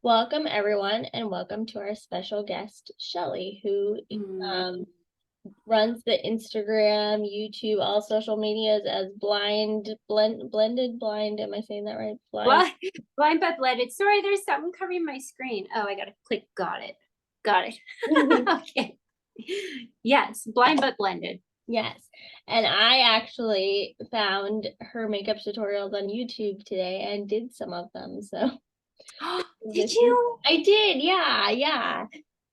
Welcome, everyone, and welcome to our special guest, Shelley, who Mm. um, runs the Instagram, YouTube, all social medias as blended blind. Am I saying that right? Blind. Blind, blind but blended. Sorry, there's something covering my screen. Oh, I gotta click. Got it. Got it. Okay. Yes, blind but blended. Yes. And I actually found her makeup tutorials on YouTube today and did some of them. So Did this is, you? I did, yeah, yeah.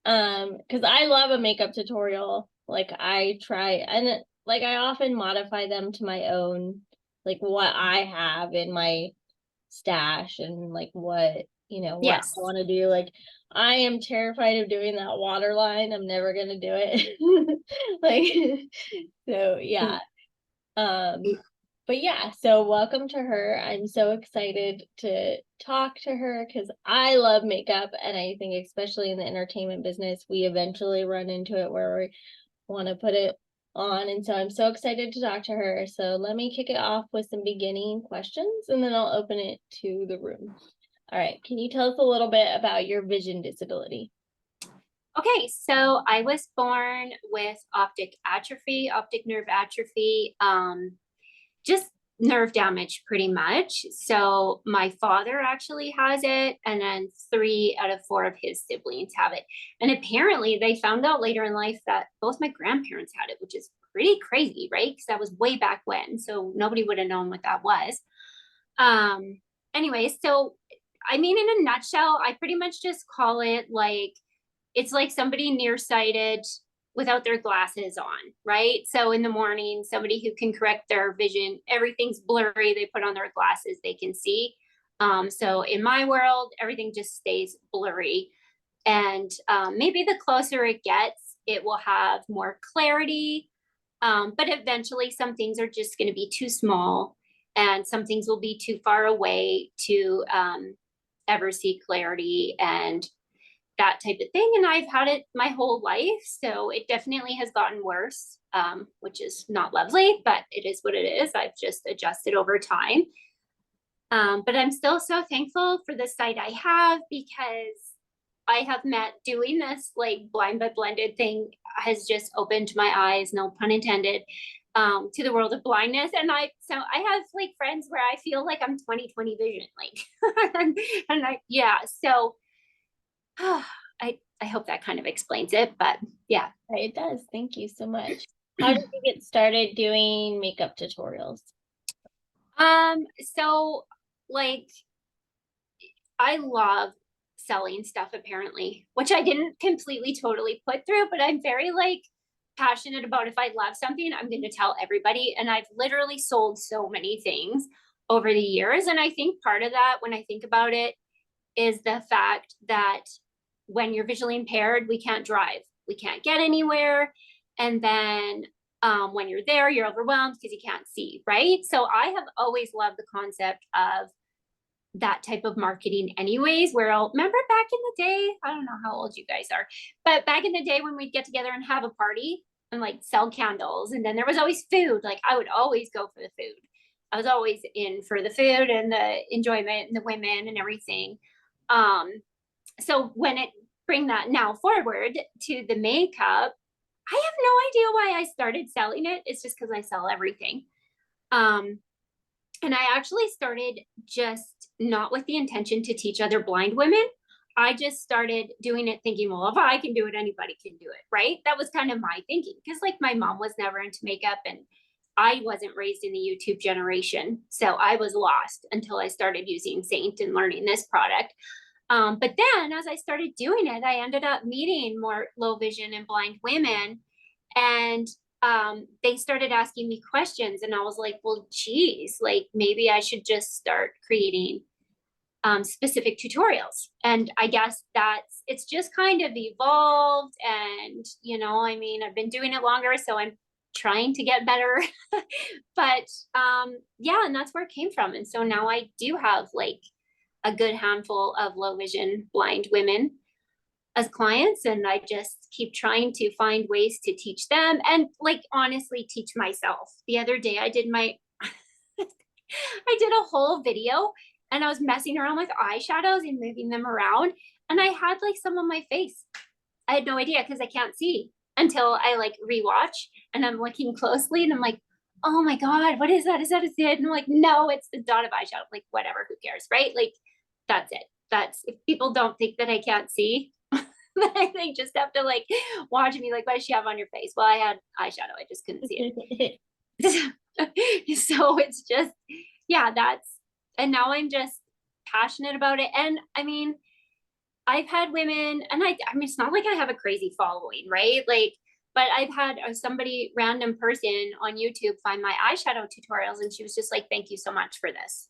Because I love a makeup tutorial. Like I try and like I often modify them to my own, like what I have in my stash and like what I Yes. want to do. Like I am terrified of doing that waterline. I'm never gonna do it. Like so yeah. Um but yeah, so welcome to her. I'm so excited to talk to her because I love makeup. And I think, especially in the entertainment business, we eventually run into it where we want to put it on. And so I'm so excited to talk to her. So let me kick it off with some beginning questions and then I'll open it to the room. All right. Can you tell us a little bit about your vision disability? Okay, so I was born with optic nerve atrophy, just nerve damage pretty much. So my father actually has it, and then 3 out of 4 of his siblings have it. And apparently, they found out later in life that both my grandparents had it, which is pretty crazy, right? Because that was way back when, so nobody would have known what that was. Um, anyway, so I mean, in a nutshell, I pretty much just call it like it's like somebody nearsighted without their glasses on, right? So in the morning, somebody who can correct their vision, everything's blurry, they put on their glasses, they can see. So in my world, everything just stays blurry. And maybe the closer it gets, it will have more clarity. But eventually, some things are just going to be too small, and some things will be too far away to ever see clarity and that type of thing. And I've had it my whole life. So it definitely has gotten worse, which is not lovely, but it is what it is. I've just adjusted over time. But I'm still so thankful for the site I have because I have met doing this like blind but blended thing has just opened my eyes, no pun intended, to the world of blindness. And I have like friends where I feel like I'm 20/20 vision, like, and yeah. So I hope that kind of explains it, but yeah. It does. Thank you so much. How did you get started doing makeup tutorials? So like I love selling stuff apparently, which I didn't completely totally put through, but I'm very like passionate about if I love something, I'm going to tell everybody. And I've literally sold so many things over the years. And I think part of that, when I think about it, is the fact that when you're visually impaired, we can't drive, we can't get anywhere. And then when you're there, you're overwhelmed because you can't see, right? So I have always loved the concept of that type of marketing anyways, where I'll remember back in the day, I don't know how old you guys are, but back in the day when we'd get together and have a party and like sell candles, and then there was always food. Like I would always go for the food. I was always in for the food and the enjoyment and the women and everything. um so when it bring that now forward to the makeup, I have no idea why I started selling it. It's just because I sell everything. um and I actually started just not with the intention to teach other blind women. I just started doing it thinking, well, if I can do it, anybody can do it. Right. That was kind of my thinking because, like, my mom was never into makeup and I wasn't raised in the YouTube generation. So I was lost until I started using Saint and learning this product. But then as I started doing it, I ended up meeting more low vision and blind women. And they started asking me questions. And I was like, well, geez, like maybe I should just start creating specific tutorials. And I guess it's just kind of evolved. And, I mean, I've been doing it longer, so I'm trying to get better. But yeah, and that's where it came from. And so now I do have like a good handful of low vision blind women as clients, and I just keep trying to find ways to teach them and like honestly teach myself. The other day I did a whole video and I was messing around with eyeshadows and moving them around, and I had like some on my face. I had no idea because I can't see until I like rewatch and I'm looking closely and I'm like, oh my God, what is that? Is that a zit? And I'm like, no, it's the dot of eyeshadow. I'm like, whatever, who cares, right? Like, that's it. That's if people don't think that I can't see, they just have to like watch me like, what does she have on your face? Well, I had eyeshadow. I just couldn't see it. So it's just, yeah, and now I'm just passionate about it. And I mean, I've had women, and I mean, it's not like I have a crazy following, right? Like, but I've had somebody, random person on YouTube find my eyeshadow tutorials, and she was just like, thank you so much for this.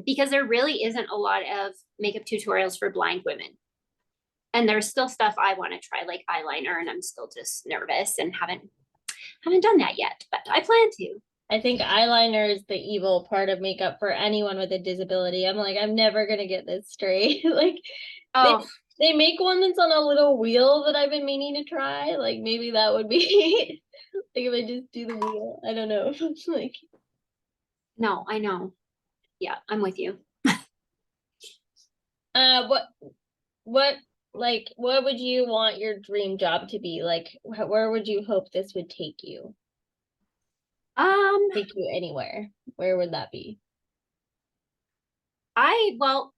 Because there really isn't a lot of makeup tutorials for blind women. And there's still stuff I want to try, like eyeliner, and I'm still just nervous and haven't done that yet, but I plan to. I think eyeliner is the evil part of makeup for anyone with a disability. I'm like, I'm never gonna get this straight. Like, Oh, they make one that's on a little wheel that I've been meaning to try. Like, maybe that would be like if I just do the wheel. I don't know. Like, no, I know. Yeah, I'm with you. what what like what would you want your dream job to be? Like, where would you hope this would take you? Um, Take you anywhere? Where would that be? well,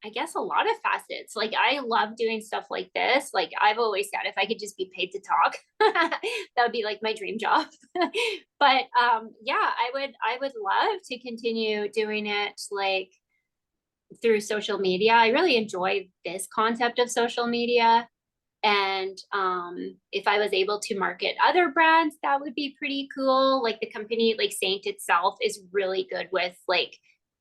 I guess a lot of facets. Like I love doing stuff like this. Like I've always said, if I could just be paid to talk, that would be like my dream job. But yeah, I would love to continue doing it like through social media. I really enjoy this concept of social media. And if I was able to market other brands, that would be pretty cool. Like the company, like Saint itself, is really good with like,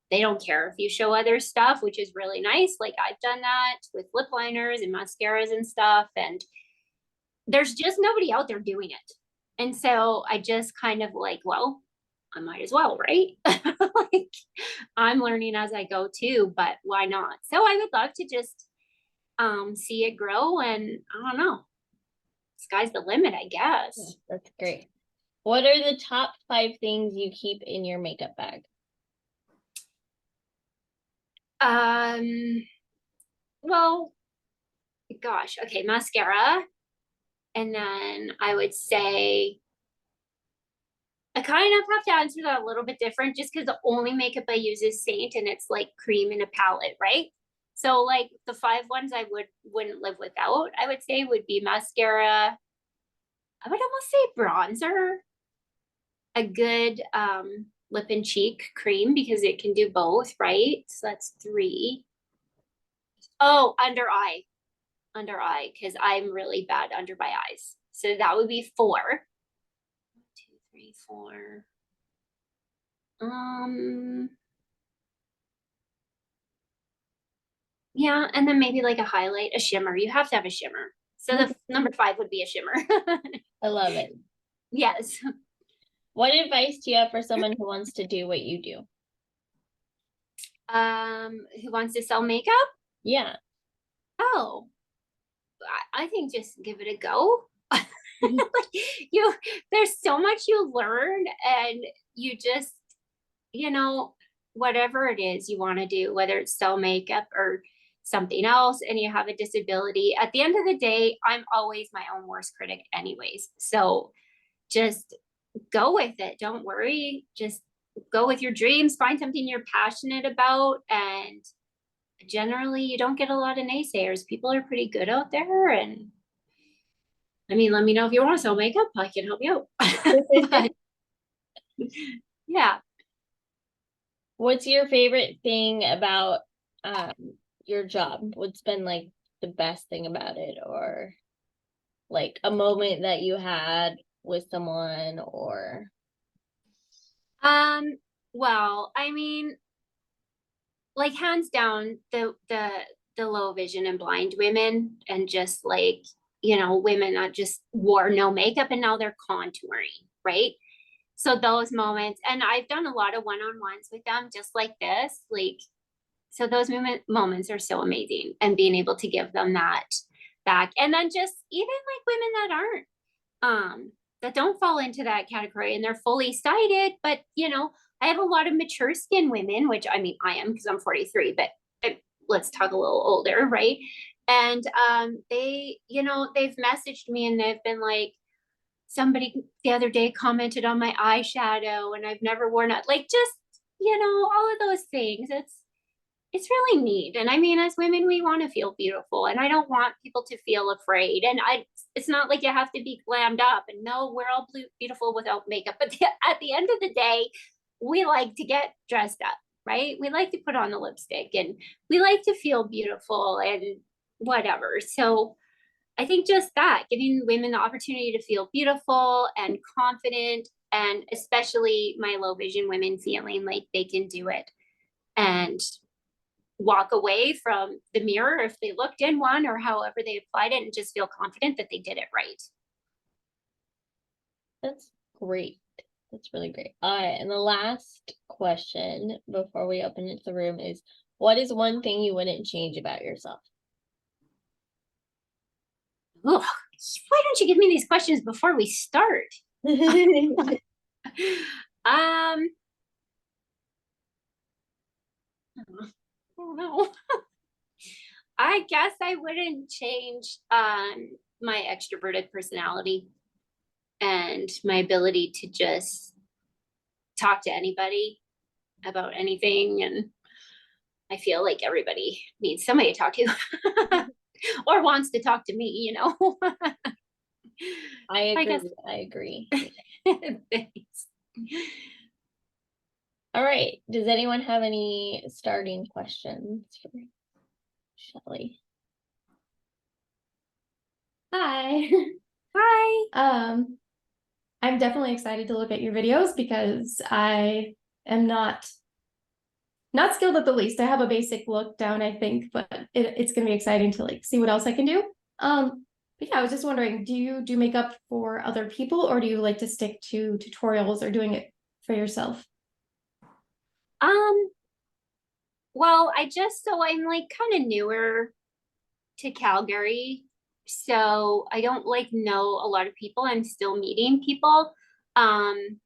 they don't care if you show other stuff, which is really nice. Like I've done that with lip liners and mascaras and stuff. And there's just nobody out there doing it. And so I just kind of like, well, I might as well, right? Like I'm learning as I go too, but why not? So I would love to just see it grow, and I don't know, sky's the limit, I guess. That's great. What are the top 5 things you keep in your makeup bag? Well, gosh, okay, mascara. And then I would say I kind of have to answer that a little bit different just because the only makeup I use is Saint, and it's like cream in a palette, right? So like the 5 ones I wouldn't live without, I would say would be mascara. I would almost say bronzer, a good lip and cheek cream because it can do both, right? So that's 3. Oh, under eye, because I'm really bad under my eyes. So that would be 4. 1, 2, 3, 4. Yeah, and then maybe like a highlight, a shimmer. You have to have a shimmer. So the number 5 would be a shimmer. I love it. Yes. What advice do you have for someone who wants to do what you do? Who wants to sell makeup? Yeah. Oh, I think just give it a go. Like you, there's so much you learn, and you just, you know, whatever it is you want to do, whether it's sell makeup or something else, and you have a disability, at the end of the day, I'm always my own worst critic anyways. So just go with it. Don't worry. Just go with your dreams, find something you're passionate about, and generally you don't get a lot of naysayers. People are pretty good out there, and I mean, let me know if you want to sell makeup. I can help you out. But yeah. What's your favorite thing about your job? What's been like the best thing about it, or like a moment that you had with someone, or Well, I mean, like hands down, the low vision and blind women, and just like, women that just wore no makeup and now they're contouring, right? So those moments, and I've done a lot of one-on-ones with them just like this, like, so those moments are so amazing, and being able to give them that back. And then just even like women that aren't, that don't fall into that category and they're fully sighted, but I have a lot of mature skin women, which I mean, I am because I'm 43, but let's talk a little older, right? And they, you know, they've messaged me and they've been like, somebody the other day commented on my eyeshadow and I've never worn it. Like just, you know, all of those things. It's really neat. And I mean, as women, we want to feel beautiful. And I don't want people to feel afraid. And it's not like you have to be glammed up. And no, we're all beautiful without makeup. But at the end of the day, we like to get dressed up, right? We like to put on the lipstick and we like to feel beautiful and whatever. So I think just that, giving women the opportunity to feel beautiful and confident, and especially my low vision women feeling like they can do it and walk away from the mirror if they looked in one or however they applied it and just feel confident that they did it right. That's great. That's really great. All right, and the last question before we open it to the room is, what is one thing you wouldn't change about yourself? Ugh, why don't you give me these questions before we start? I don't know. I guess I wouldn't change my extroverted personality and my ability to just talk to anybody about anything. And I feel like everybody needs somebody to talk to or wants to talk to me, you know. I agree. I guess. I agree. Thanks. All right. Does anyone have any starting questions for Shelley? Hi. Hi. I'm definitely excited to look at your videos because I am not skilled at the least. I have a basic look down, I think, but it's gonna be exciting to like see what else I can do. But yeah, I was just wondering, do you do makeup for other people or do you like to stick to tutorials or doing it for yourself? Well, so I'm like kind of newer to Calgary. So I don't like know a lot of people. I'm still meeting people. Um,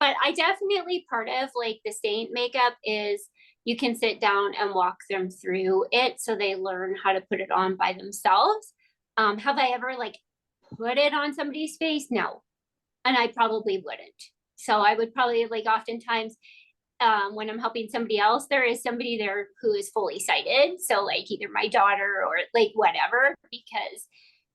but I definitely part of like the saint makeup is you can sit down and walk them through it so they learn how to put it on by themselves. Have I ever like put it on somebody's face? No. And I probably wouldn't. So I would probably like oftentimes when I'm helping somebody else, there is somebody there who is fully sighted. So like either my daughter or like whatever, because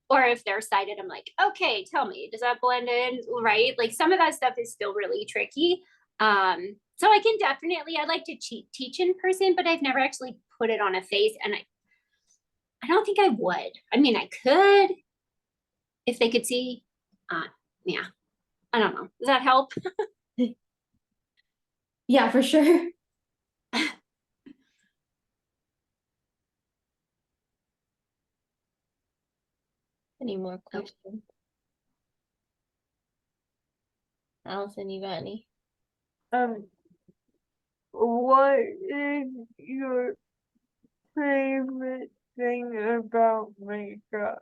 or if they're sighted, I'm like, okay, tell me, does that blend in? Right. Like some of that stuff is still really tricky. So I can definitely I like to teach in person, but I've never actually put it on a face. And I don't think I would. I mean, I could if they could see. Yeah. I don't know. Does that help? Yeah, for sure. Any more questions? Allison, you got any? What is your favorite thing about makeup?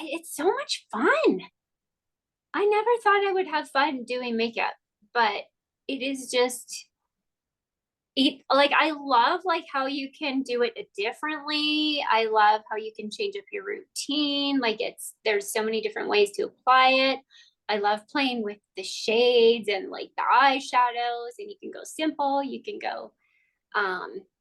It's so much fun. I never thought I would have fun doing makeup, but it is just like I love like how you can do it differently. I love how you can change up your routine. Like there's so many different ways to apply it. I love playing with the shades and like the eyeshadows, and you can go simple, you can go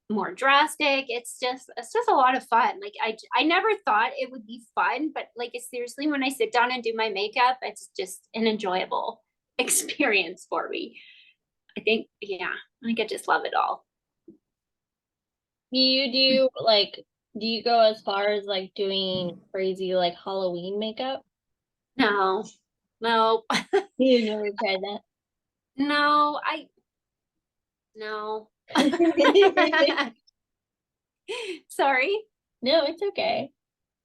more drastic. It's just a lot of fun. Like I never thought it would be fun, but like seriously, when I sit down and do my makeup, it's just an enjoyable experience for me. I think, yeah, I think I just love it all. Do you go as far as like doing crazy like Halloween makeup? No, no, You never tried that? no, no. Sorry. No, it's okay.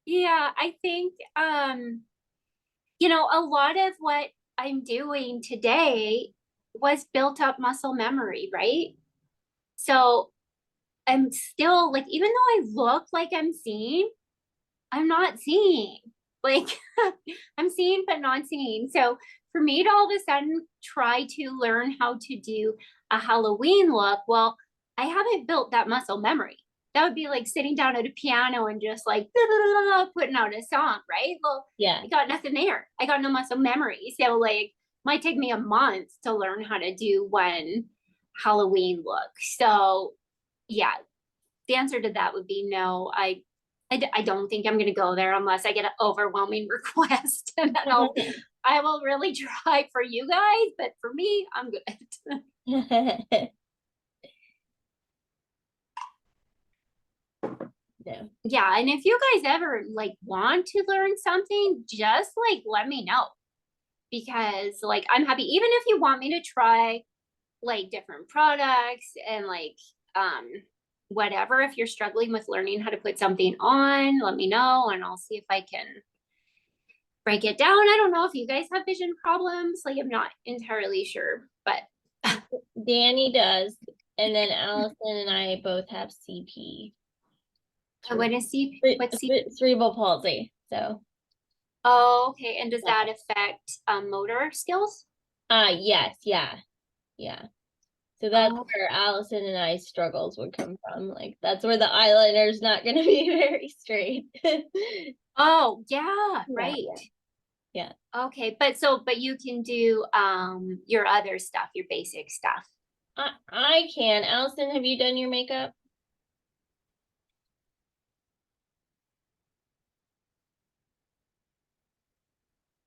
Yeah, I think a lot of what I'm doing today was built up muscle memory, right? So I'm still like, even though I look like I'm seeing, I'm not seeing. Like I'm seeing but not seeing. So for me to all of a sudden try to learn how to do a Halloween look, well, I haven't built that muscle memory. That would be like sitting down at a piano and just like putting out a song, right? Well, Yeah. I got nothing there. I got no muscle memory. So like might take me a month to learn how to do one Halloween look. So yeah, the answer to that would be no. I don't think I'm going to go there unless I get an overwhelming request, and then I will really try for you guys. But for me, I'm good. Yeah. Yeah, and if you guys ever like want to learn something, just like let me know, because like I'm happy. Even if you want me to try like different products and like whatever, if you're struggling with learning how to put something on, let me know and I'll see if I can break it down. I don't know if you guys have vision problems. Like I'm not entirely sure, but Danny does. And then Allison and I both have CP. what is CP? What's CP? Cerebral palsy. So Oh, okay. And does that affect motor skills? yes, yeah. So that's Oh. where Allison and I's struggles would come from. Like that's where the eyeliner's not gonna be very straight. Oh, yeah, right. Yeah. Okay, but you can do your other stuff, your basic stuff. I can. Allison, have you done your makeup?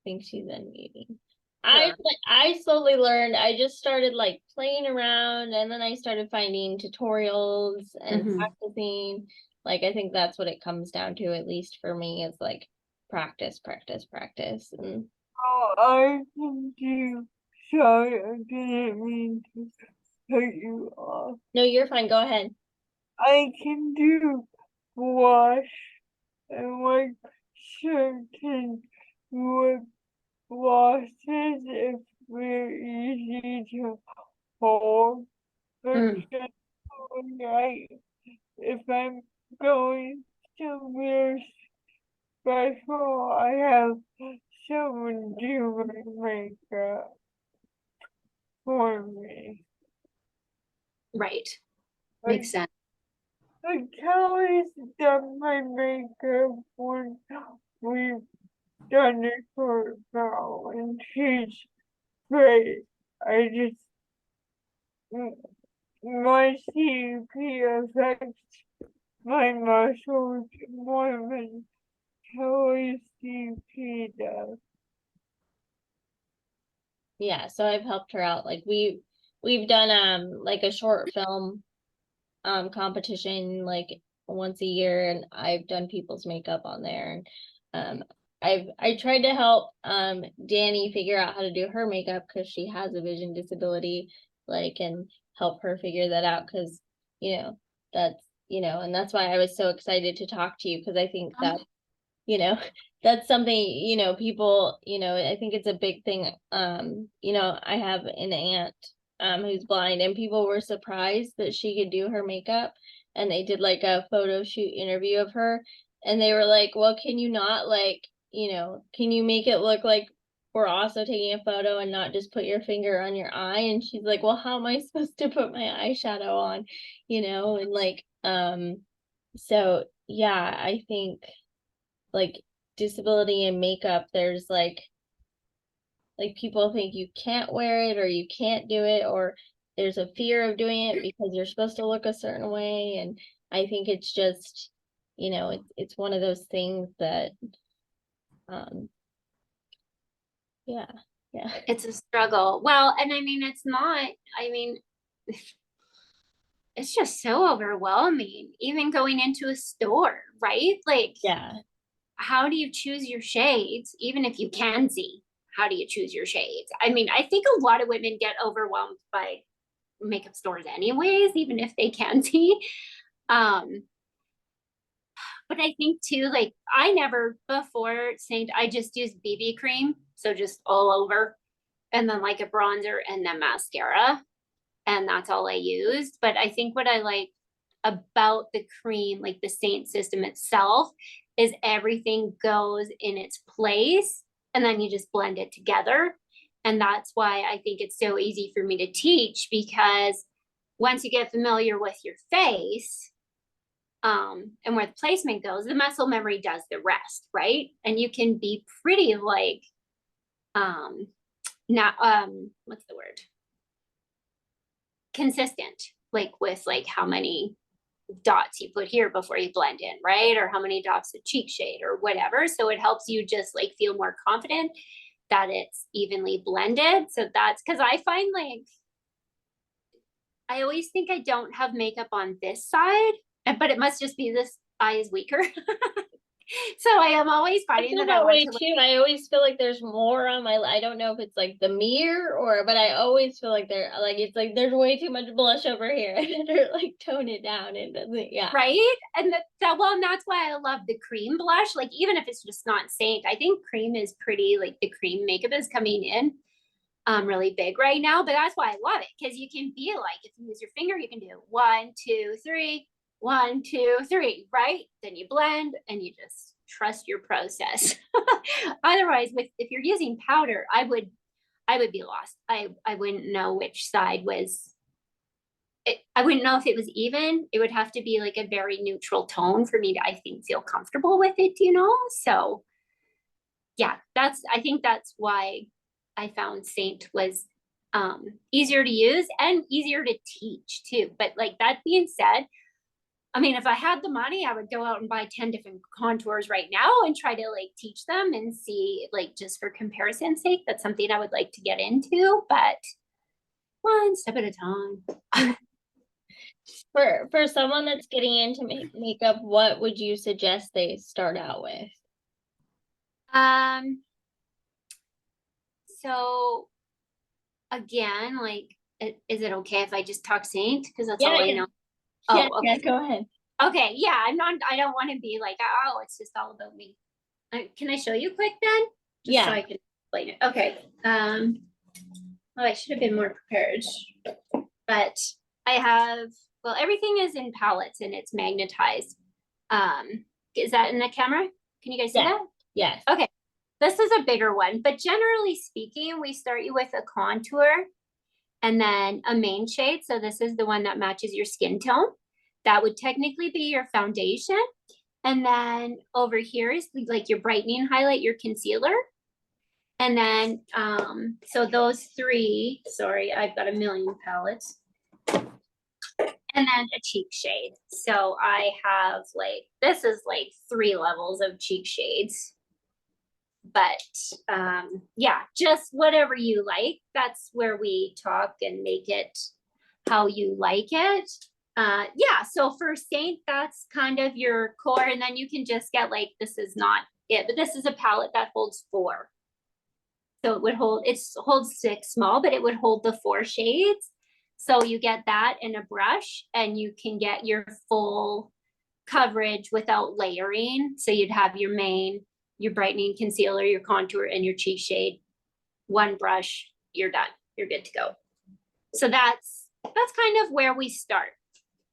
I think she's unmuting. I slowly learned. I just started like playing around and then I started finding tutorials and practicing. Like I think that's what it comes down to, at least for me, is like practice. And Oh, I can do. Sorry, I didn't mean to cut you off. no, you're fine. Go ahead. I can do wash and like certain lip glosses if they're easy to hold. But just like if I'm going somewhere special, I have someone do my makeup for me. Right. Like, Makes sense. like Kelly's done my makeup when we've done it for now, and she's great. I just my CP affects my muscles more than Kelly's CP does. Yeah, so I've helped her out. Like we've done like a short film competition like once a year, and I've done people's makeup on there, and I tried to help Danny figure out how to do her makeup because she has a vision disability, like, and help her figure that out because that's and that's why I was so excited to talk to you, because I think that you know that's something people I think it's a big thing. I have an aunt who's blind, and people were surprised that she could do her makeup, and they did like a photo shoot interview of her, and they were like, well, can you not like can you make it look like we're also taking a photo and not just put your finger on your eye? And she's like, well, how am I supposed to put my eyeshadow on, and like so yeah, I think like disability and makeup, there's like people think you can't wear it or you can't do it, or there's a fear of doing it because you're supposed to look a certain way. And I think it's just it's one of those things that yeah It's a struggle. Well, and I mean, it's not, I mean, it's just so overwhelming, even going into a store, right? Like, yeah how do you choose your shades, even if you can see? How do you choose your shades? I mean, I think a lot of women get overwhelmed by makeup stores anyways, even if they can see. But I think too, like I never before Saint, I just used BB cream. So just all over, and then like a bronzer and then mascara. And that's all I used. But I think what I like about the cream, like the Saint system itself, is everything goes in its place and then you just blend it together. And that's why I think it's so easy for me to teach, because once you get familiar with your face, and where the placement goes, the muscle memory does the rest, right? And you can be pretty like, what's the word? Consistent, like with like how many dots you put here before you blend in, right? Or how many dots of cheek shade or whatever. So it helps you just like feel more confident that it's evenly blended. So that's because I find like, I always think I don't have makeup on this side, but it must just be this eye is weaker. So I am always I finding feel that I that want way to too. I always feel like there's more on my, I don't know if it's like the mirror or, but I always feel like it's like there's way too much blush over here. I better like tone it down. It doesn't, yeah. right. And well, and that's why I love the cream blush. Like even if it's just not Saint, I think cream is pretty, like the cream makeup is coming in really big right now, but that's why I love it, because you can be like, if you use your finger, you can do 1, 2, 3, 1, 2, 3, right? Then you blend and you just trust your process. Otherwise, if you're using powder, I would be lost. I wouldn't know which side was it. I wouldn't know if it was even. It would have to be like a very neutral tone for me to, I think, feel comfortable with it, you know? So yeah, I think that's why I found Saint was easier to use and easier to teach too. But like that being said, I mean, if I had the money, I would go out and buy 10 different contours right now and try to like teach them and see, like, just for comparison's sake, that's something I would like to get into, but one step at a time. For someone that's getting into makeup, what would you suggest they start out with? So again, like, is it okay if I just talk Saint? Because that's Yeah, all I yeah. know. Yeah, Oh, okay. yeah, go ahead. Okay, yeah, I don't want to be like, oh, it's just all about me. Can I show you quick then? Just so Yeah. I can explain it. Okay. Oh, I should have been more prepared. But I have, well, everything is in palettes and it's magnetized. Is that in the camera? Can you guys see Yeah. that? Yes. Okay. This is a bigger one, but generally speaking, we start you with a contour and then a main shade. So this is the one that matches your skin tone. That would technically be your foundation. And then over here is like your brightening highlight, your concealer. And then, so those three, sorry, I've got a million palettes. And then a cheek shade. So I have like, this is like 3 levels of cheek shades. But yeah, just whatever you like. That's where we talk and make it how you like it. Yeah, so for Saint, that's kind of your core. And then you can just get like, this is not it, but this is a palette that holds 4. So it holds 6 small, but it would hold the 4 shades. So you get that in a brush and you can get your full coverage without layering. So you'd have your main, your brightening concealer, your contour, and your cheek shade. One brush, you're done. You're good to go. So that's kind of where we start.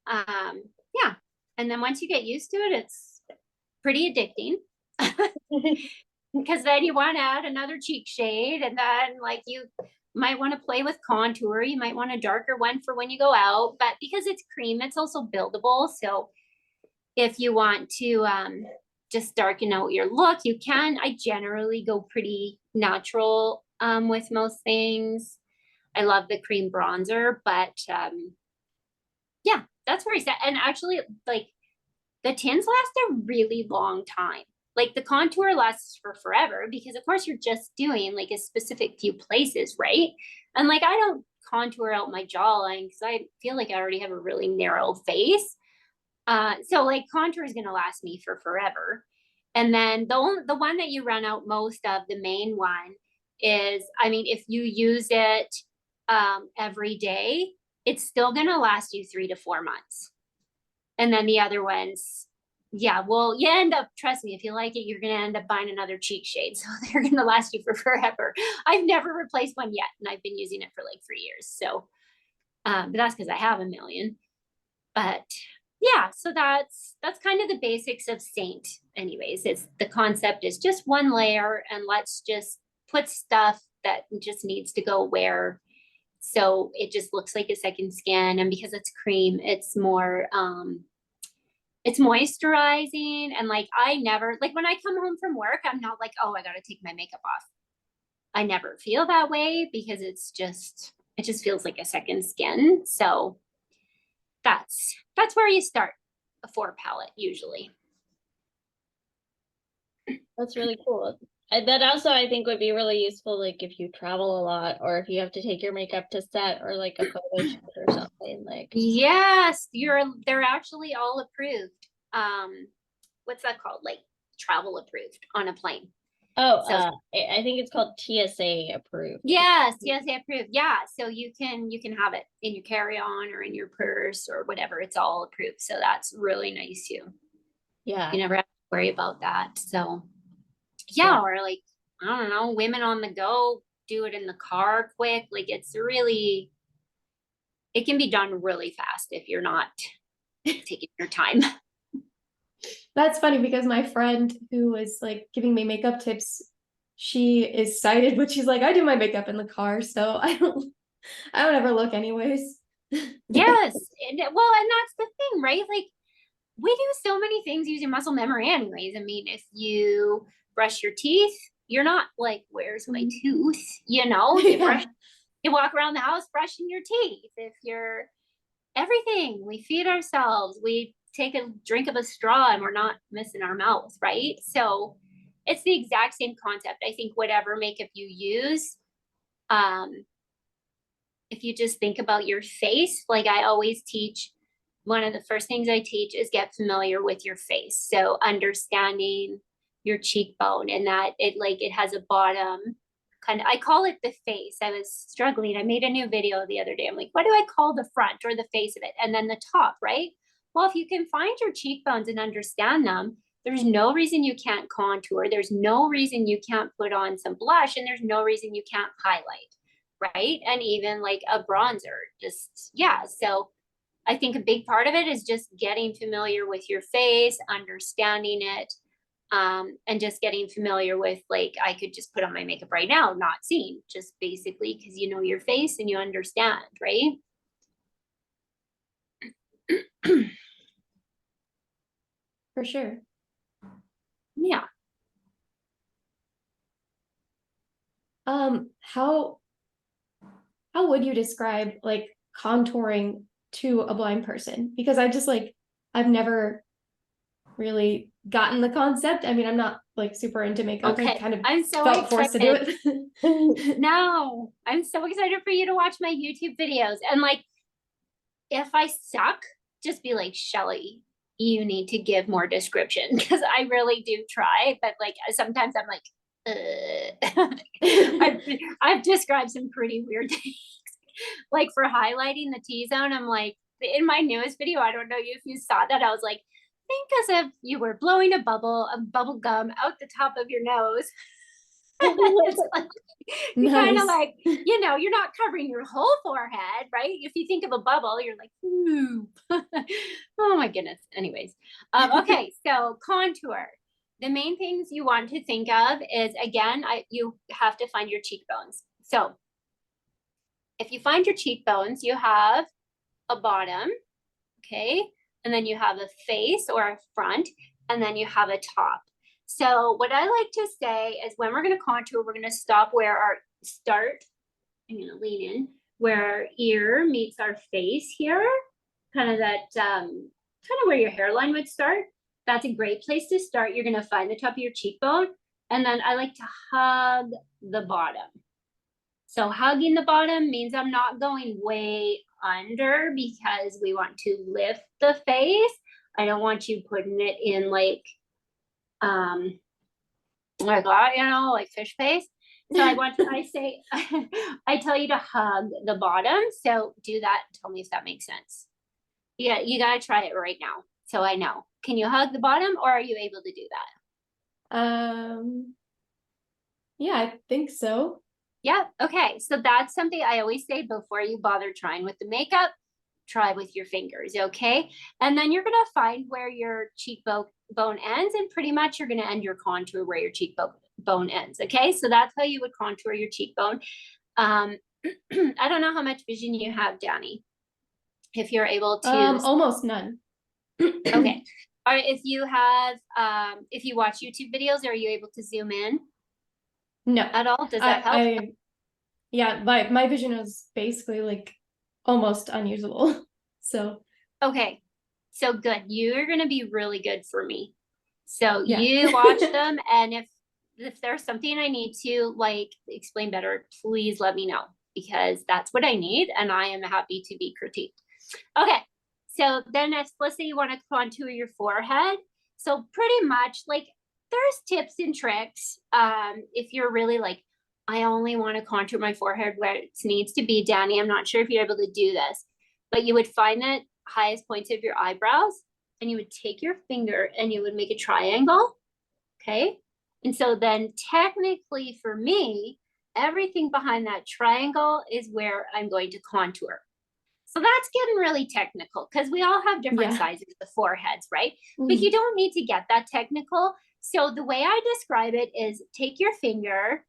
Yeah. And then once you get used to it, it's pretty addicting. Because then you want to add another cheek shade, and then like you might want to play with contour. You might want a darker one for when you go out, but because it's cream, it's also buildable. So if you want to just darken out your look, you can. I generally go pretty natural with most things. I love the cream bronzer, but yeah, that's where I set. And actually, like, the tints last a really long time. Like the contour lasts for forever because of course you're just doing like a specific few places, right? And like I don't contour out my jawline because I feel like I already have a really narrow face. So like contour is gonna last me for forever. And then the one that you run out most of, the main one, is, I mean, if you use it every day, it's still gonna last you 3 to 4 months. And then the other ones, yeah, well, you end up, trust me, if you like it, you're going to end up buying another cheek shade. So they're going to last you for forever. I've never replaced one yet, and I've been using it for like 3 years. So, but that's because I have a million. But yeah, so that's kind of the basics of Saint anyways. It's the concept is just one layer, and let's just put stuff that just needs to go where, so it just looks like a second skin. And because it's cream, it's more it's moisturizing. And like I never, like when I come home from work, I'm not like, oh, I gotta take my makeup off. I never feel that way because it just feels like a second skin. So that's where you start a 4 palette usually. That's really cool. That also I think would be really useful, like if you travel a lot or if you have to take your makeup to set or like a photo shoot or something. Like, Yes, they're actually all approved. What's that called? Like travel approved on a plane. oh, So I think it's called TSA approved. yes, they approved. Yeah, so you can have it in your carry-on or in your purse or whatever. It's all approved. So that's really nice too. Yeah. You never have to worry about that. So yeah, or like, I don't know, women on the go, do it in the car quick. Like it's really, it can be done really fast if you're not taking your time. That's funny because my friend who was like giving me makeup tips, she is sighted, but she's like, I do my makeup in the car, so I don't ever look anyways. Yes. And, well, and that's the thing, right? Like we do so many things using muscle memory anyways. I mean, if you brush your teeth, you're not like, where's my tooth? You know, you brush, you walk around the house brushing your teeth. If you're everything, we feed ourselves, we take a drink of a straw and we're not missing our mouth, right? So it's the exact same concept. I think whatever makeup you use, if you just think about your face, like I always teach, one of the first things I teach is get familiar with your face. So understanding your cheekbone and that it has a bottom kind of, I call it the face. I was struggling. I made a new video the other day. I'm like, what do I call the front or the face of it? And then the top, right? Well, if you can find your cheekbones and understand them, there's no reason you can't contour. There's no reason you can't put on some blush, and there's no reason you can't highlight, right? And even like a bronzer, just, yeah. So I think a big part of it is just getting familiar with your face, understanding it, and just getting familiar with, like, I could just put on my makeup right now, not seeing, just basically because you know your face and you understand, right? For sure. Yeah. How would you describe like contouring to a blind person? Because I just like, I've never really gotten the concept. I mean, I'm not like super into makeup. I Okay. kind of I'm so felt forced to do excited. it. No, I'm so excited for you to watch my YouTube videos. And like, if I suck, just be like, Shelley, you need to give more description, because I really do try. But like sometimes I'm like, I've described some pretty weird things. Like for highlighting the T-zone, I'm like, in my newest video, I don't know if you saw that, I was like, think as if you were blowing a bubble gum out the top of your nose. It's like, you kind of Nice. like, you know, you're not covering your whole forehead, right? If you think of a bubble, you're like, ooh. Oh my goodness. Anyways, okay, so contour. The main things you want to think of is, again, you have to find your cheekbones. So if you find your cheekbones, you have a bottom, okay? And then you have a face or a front, and then you have a top. So what I like to say is when we're gonna contour, we're gonna stop where our start, I'm gonna lean in, where our ear meets our face here, kind of that, kind of where your hairline would start. That's a great place to start. You're gonna find the top of your cheekbone, and then I like to hug the bottom. So hugging the bottom means I'm not going way under because we want to lift the face. I don't want you putting it in like that, you know, like fish face. So I say, I tell you to hug the bottom. So do that. Tell me if that makes sense. Yeah, you gotta try it right now. So I know. Can you hug the bottom, or are you able to do that? Yeah, I think so. Yeah. Okay. So that's something I always say before you bother trying with the makeup. try with your fingers, okay? And then you're gonna find where your cheekbone ends, and pretty much you're gonna end your contour where your cheekbone ends, okay? So that's how you would contour your cheekbone. I don't know how much vision you have, Danny. If you're able to almost none. okay. Or if you have if you watch YouTube videos, are you able to zoom in No. at all? Does that help? Yeah, my vision is basically like almost unusable. So Okay. So good. You're gonna be really good for me. So yeah. you watch them, and if there's something I need to like explain better, please let me know, because that's what I need, and I am happy to be critiqued. Okay. So then let's say you want to contour your forehead. So pretty much like there's tips and tricks. If you're really like, I only want to contour my forehead where it needs to be, Danny, I'm not sure if you're able to do this, but you would find the highest points of your eyebrows, and you would take your finger and you would make a triangle. Okay. And so then technically for me, everything behind that triangle is where I'm going to contour. So that's getting really technical because we all have different sizes of foreheads, right? But you don't need to get that technical. So the way I describe it is take your finger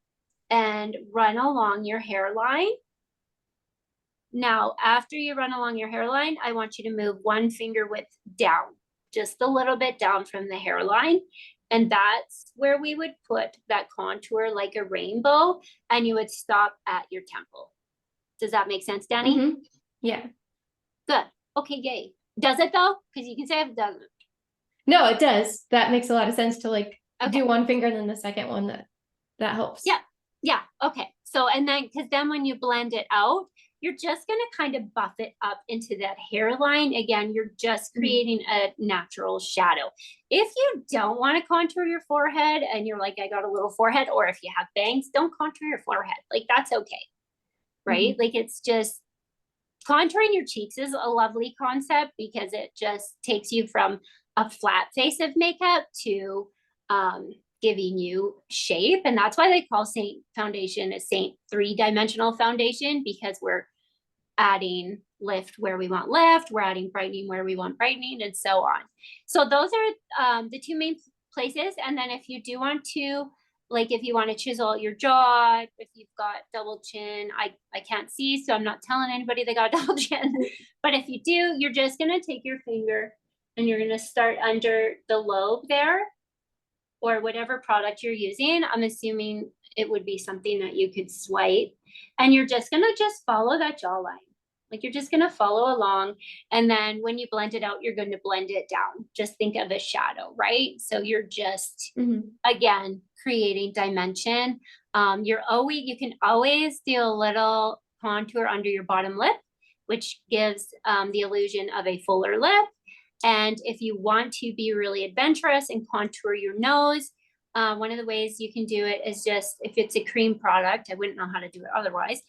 and run along your hairline. Now, after you run along your hairline, I want you to move one finger width down, just a little bit down from the hairline. And that's where we would put that contour like a rainbow, and you would stop at your temple. Does that make sense, Danny? Yeah. Good. Okay, yay. Does it though? Because you can say if it doesn't. No, it does. That makes a lot of sense to like do one finger and then the second one. That helps. Yeah. Yeah. Okay. So, and then, because then when you blend it out, you're just going to kind of buff it up into that hairline. Again, you're just creating a natural shadow. If you don't want to contour your forehead and you're like, I got a little forehead, or if you have bangs, don't contour your forehead. Like, that's okay. Right? Like, it's just contouring your cheeks is a lovely concept because it just takes you from a flat face of makeup to giving you shape. And that's why they call Saint foundation a Saint 3-dimensional foundation, because we're adding lift where we want lift, we're adding brightening where we want brightening, and so on. So those are the two main places. And then if you do want to, like if you want to chisel your jaw, if you've got double chin, I can't see, so I'm not telling anybody they got double chin. But if you do, you're just going to take your finger and you're going to start under the lobe there, or whatever product you're using. I'm assuming it would be something that you could swipe, and you're just going to just follow that jawline. Like you're just going to follow along. And then when you blend it out, you're going to blend it down. Just think of a shadow, right? So you're just, again, creating dimension. You can always do a little contour under your bottom lip, which gives the illusion of a fuller lip. And if you want to be really adventurous and contour your nose, one of the ways you can do it is just, if it's a cream product, I wouldn't know how to do it otherwise.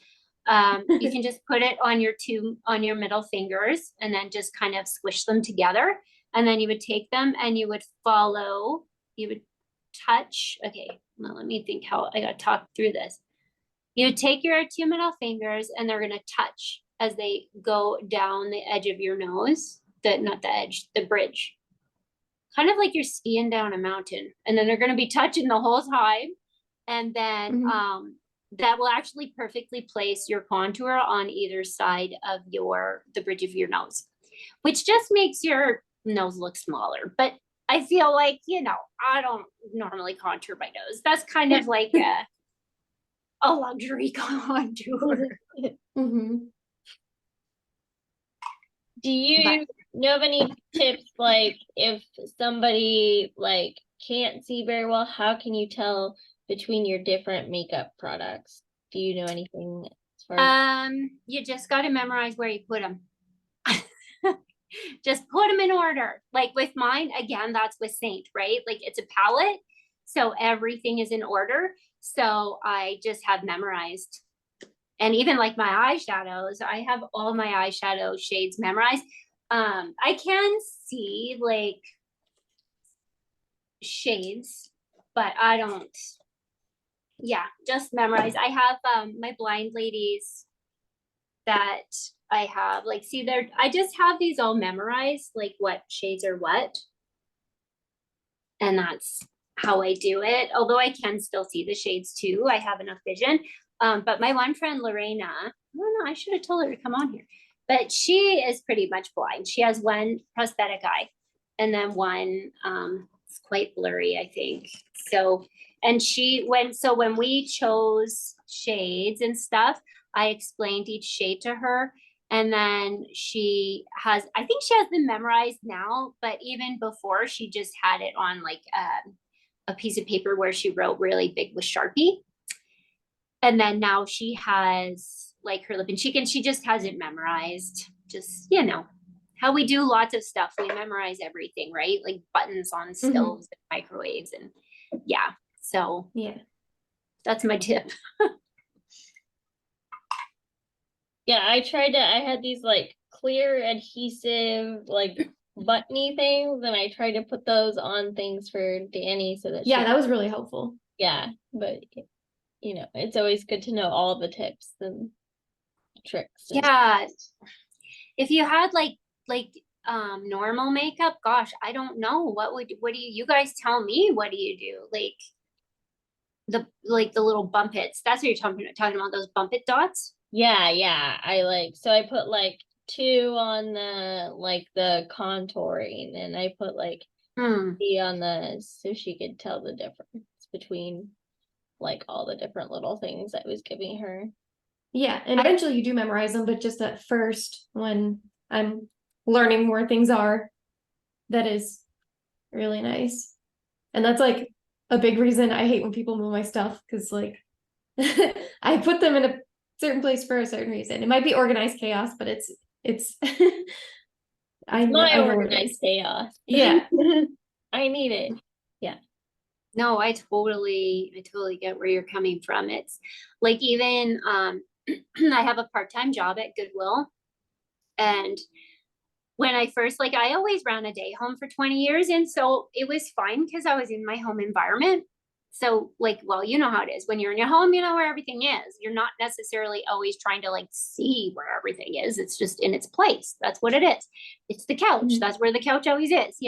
You can just put it on your middle fingers and then just kind of squish them together. And then you would take them and you would touch. Okay, well, let me think how I got to talk through this. You would take your 2 middle fingers and they're going to touch as they go down the edge of your nose. Not the edge, the bridge. Kind of like you're skiing down a mountain, and then they're going to be touching the whole time. And then that will actually perfectly place your contour on either side of the bridge of your nose, which just makes your nose look smaller. But I feel like, I don't normally contour my nose. That's kind of like a luxury contour. Do you know of any tips, like if somebody like can't see very well, how can you tell between your different makeup products? Do you know anything as far as you just got to memorize where you put them. Just put them in order. Like with mine, again, that's with Saint, right? Like it's a palette, so everything is in order. So I just have memorized. And even like my eyeshadows, I have all my eyeshadow shades memorized. I can see like shades, but I don't. Yeah, just memorize. I have my blind ladies that I have. Like, see there, I just have these all memorized, like what shades are what. And that's how I do it. Although I can still see the shades too. I have enough vision. But my one friend, Lorena, I don't know, I should have told her to come on here. But she is pretty much blind. She has one prosthetic eye and then one it's quite blurry, I think. So, and when we chose shades and stuff, I explained each shade to her. And then I think she has them memorized now, but even before she just had it on like a piece of paper where she wrote really big with Sharpie. And then now she has like her lip and cheek, and she just has it memorized. Just, how we do lots of stuff. We memorize everything, right? Like buttons on stoves and microwaves. And yeah, so Yeah. that's my tip. Yeah, I had these like clear adhesive, like buttony things, and I tried to put those on things for Danny so that Yeah, that was really helpful. yeah, but it's always good to know all the tips and tricks. Yeah. If you had like normal makeup, gosh, I don't know. What do you guys tell me? What do you do? Like the little bump hits. That's what you're talking about, those bump it dots? Yeah. I put like 2 on the contouring, and I put like 3 on so she could tell the difference between like all the different little things I was giving her. Yeah, and eventually you do memorize them, but just at first, when I'm learning where things are, that is really nice. And that's like a big reason I hate when people move my stuff, because like I put them in a certain place for a certain reason. It might be organized chaos, but it's I know what it is. Chaos. Yeah. I need it. Yeah. No, I totally get where you're coming from. It's like even I have a part-time job at Goodwill, and when I first I always ran a day home for 20 years, and so it was fine because I was in my home environment. So well, you know how it is when you're in your home, you know where everything is. You're not necessarily always trying to see where everything is. It's just in its place. That's what it is. It's the couch. That's where the couch always is,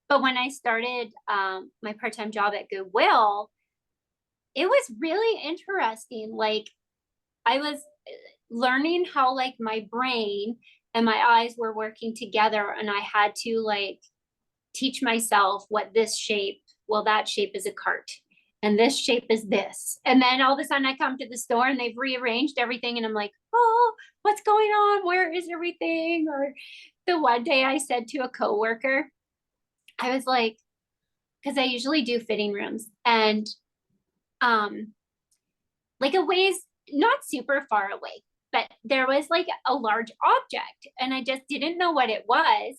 But when I started my part-time job at Goodwill, it was really interesting. I was learning how my brain and my eyes were working together, and I had to teach myself what this shape, well, that shape is a cart, and this shape is this. And then all of a sudden I come to the store and they've rearranged everything, and I'm like, oh, what's going on? Where is everything? Or the one day I said to a coworker, I was like, because I usually do fitting rooms, and a ways not super far away, but there was a large object, and I just didn't know what it was.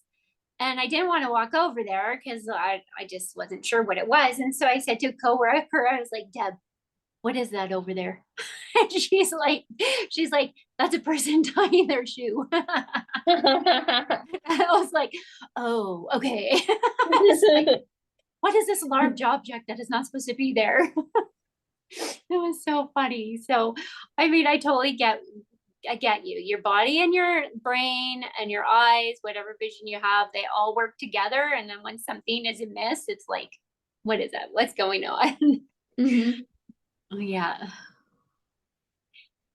And I didn't want to walk over there because I just wasn't sure what it was. And so I said to a coworker, I was like, Deb, what is that over there? And she's like, that's a person tying their shoe. I was like, oh, okay. What is this large object that is not supposed to be there? It was so funny. So, I mean, I get you. Your body and your brain and your eyes, whatever vision you have, they all work together. And then when something is amiss, it's like, what is that? What's going on? Oh, yeah.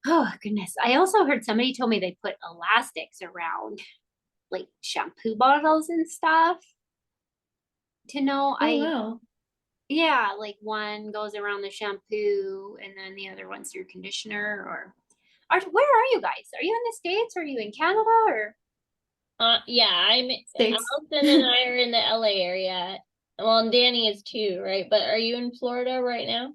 Oh, goodness. I also heard somebody told me they put elastics around shampoo bottles and stuff to know. Wow. Yeah, one goes around the shampoo and then the other one's your conditioner. Or where are you guys? Are you in the States? Are you in Canada? Or yeah, States. Allison and I are in the LA area. Well, and Danny is too, right? But are you in Florida right now?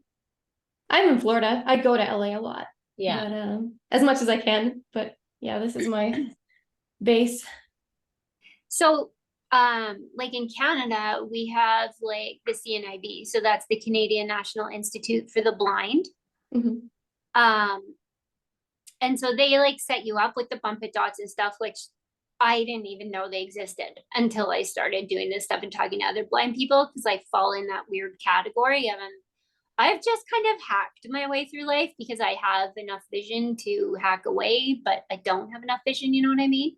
I'm in Florida. I go to LA a lot. Yeah. But, as much as I can. But yeah, this is my base. So in Canada, we have the CNIB. So that's the Canadian National Institute for the Blind. And so they set you up with the bump it dots and stuff, which I didn't even know they existed until I started doing this stuff and talking to other blind people, because I fall in that weird category of I've just kind of hacked my way through life because I have enough vision to hack away, but I don't have enough vision, you know what I mean?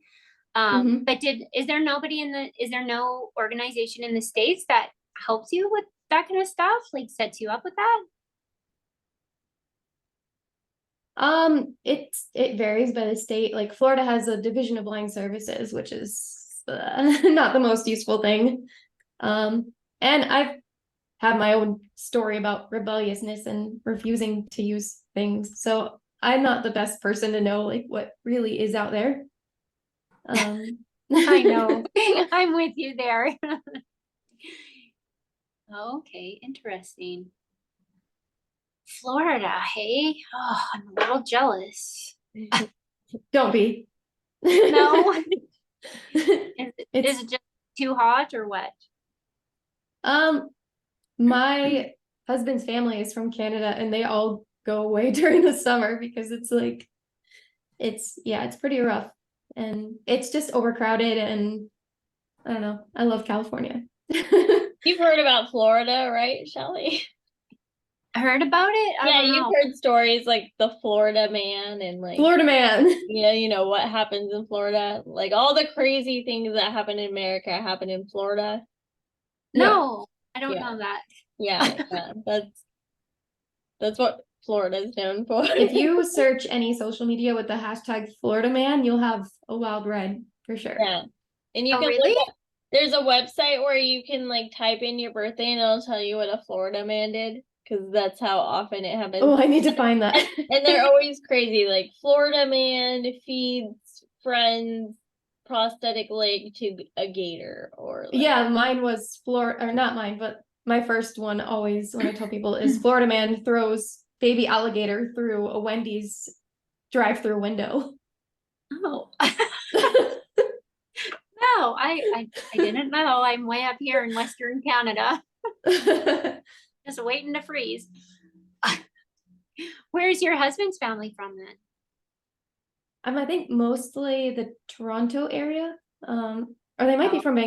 Mhm. But is there no organization in the States that helps you with that kind of stuff? Like sets you up with that? It varies by the state. Like Florida has a Division of Blind Services, which is not the most useful thing. And I've had my own story about rebelliousness and refusing to use things. So I'm not the best person to know like what really is out there. I know. I'm with you there. Okay, interesting. Florida, hey? Oh, I'm a little jealous. Don't be. No, is It's it just too hot or what? um my husband's family is from Canada and they all go away during the summer because it's like it's pretty rough and it's just overcrowded and I don't know. I love California. You've heard about Florida, right, Shelley? Heard about it? I Yeah, don't you've know. heard stories like the Florida man and like Florida man. yeah, you know what happens in Florida. Like all the crazy things that happen in America happen in Florida. No, I don't Yeah. know that. Yeah, yeah. That's what Florida is known for. If you search any social media with the hashtag Florida man, you'll have a wild ride for sure. Yeah. And you Oh, can really? look up, there's a website where you can like type in your birthday and it'll tell you what a Florida man did because that's how often it happens. Oh, I need to find that. And they're always crazy, like Florida man feeds friend's prosthetic leg to a gator or like Yeah, mine was Florida, or not mine, but my first one always when I tell people is Florida man throws baby alligator through a Wendy's drive-through window. Oh. No, I didn't know. I'm way up here in Western Canada, just waiting to freeze. Where's your husband's family from then? I think mostly the Toronto area. Or they might be Oh. from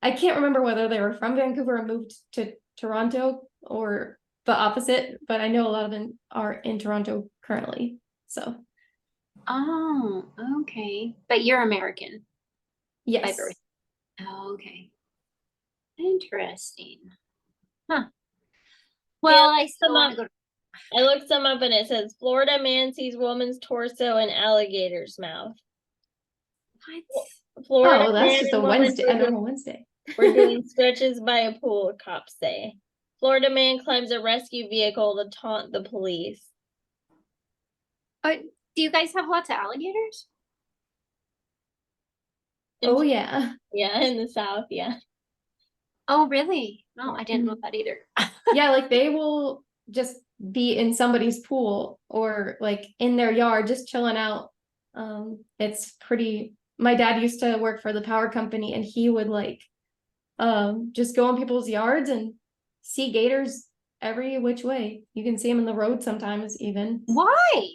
I can't remember whether they were from Vancouver and moved to Toronto or the opposite, but I know a lot of them are in Toronto currently. So Oh, okay. But you're American by yes. birth. Oh, okay. Interesting. Huh. Well, I still want to go. I looked some up and it says Florida man sees woman's torso in alligator's mouth. What? Florida Oh, that's man just and a woman Wednesday, a normal Wednesday. we're doing stretches by a pool, cops say. Florida man climbs a rescue vehicle to taunt the police. Do you guys have lots of alligators? Oh yeah. Yeah, in the South, yeah. Oh, really? No, I didn't know that either. Yeah, like they will just be in somebody's pool or like in their yard just chilling out. It's pretty my dad used to work for the power company and he would like just go in people's yards and see gators every which way. You can see them in the road sometimes even. Why?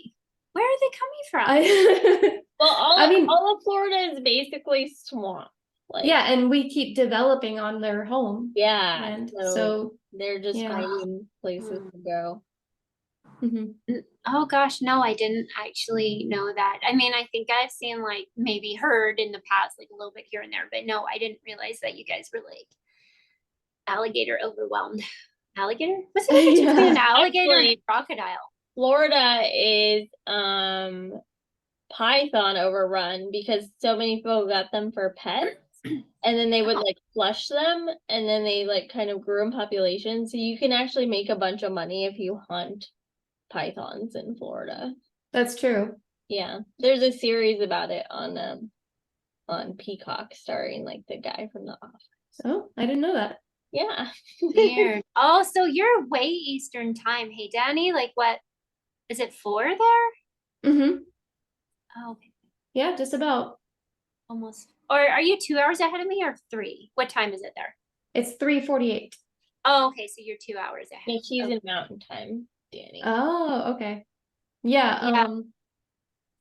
Where are they coming from? Well, I mean, all of Florida is basically swamp. Like, yeah, and we keep developing on their home. yeah, And so so they're just yeah. finding places to go. Mhm. Oh gosh, no, I didn't actually know that. I mean, I think I've seen like maybe heard in the past, like a little bit here and there, but no, I didn't realize that you guys were like alligator overwhelmed. Alligator? What's the difference between an alligator and a crocodile? Florida is python overrun because so many people got them for pets and then they would like flush them and then they like kind of grew in population. So you can actually make a bunch of money if you hunt pythons in Florida. That's true. Yeah. There's a series about it on Peacock starring like the guy from The Office. Oh, I didn't know that. Yeah. Weird. Oh, so you're way Eastern time. Hey, Danny, like what? Is it 4 there? Mm-hmm. Oh, okay. Yeah, just about. Almost. Or are you 2 hours ahead of me or 3? What time is it there? It's 3:48. Oh, okay. So you're 2 hours ahead. Yeah, she's Okay. in mountain time, Danny. Oh, okay. Yeah, Yeah.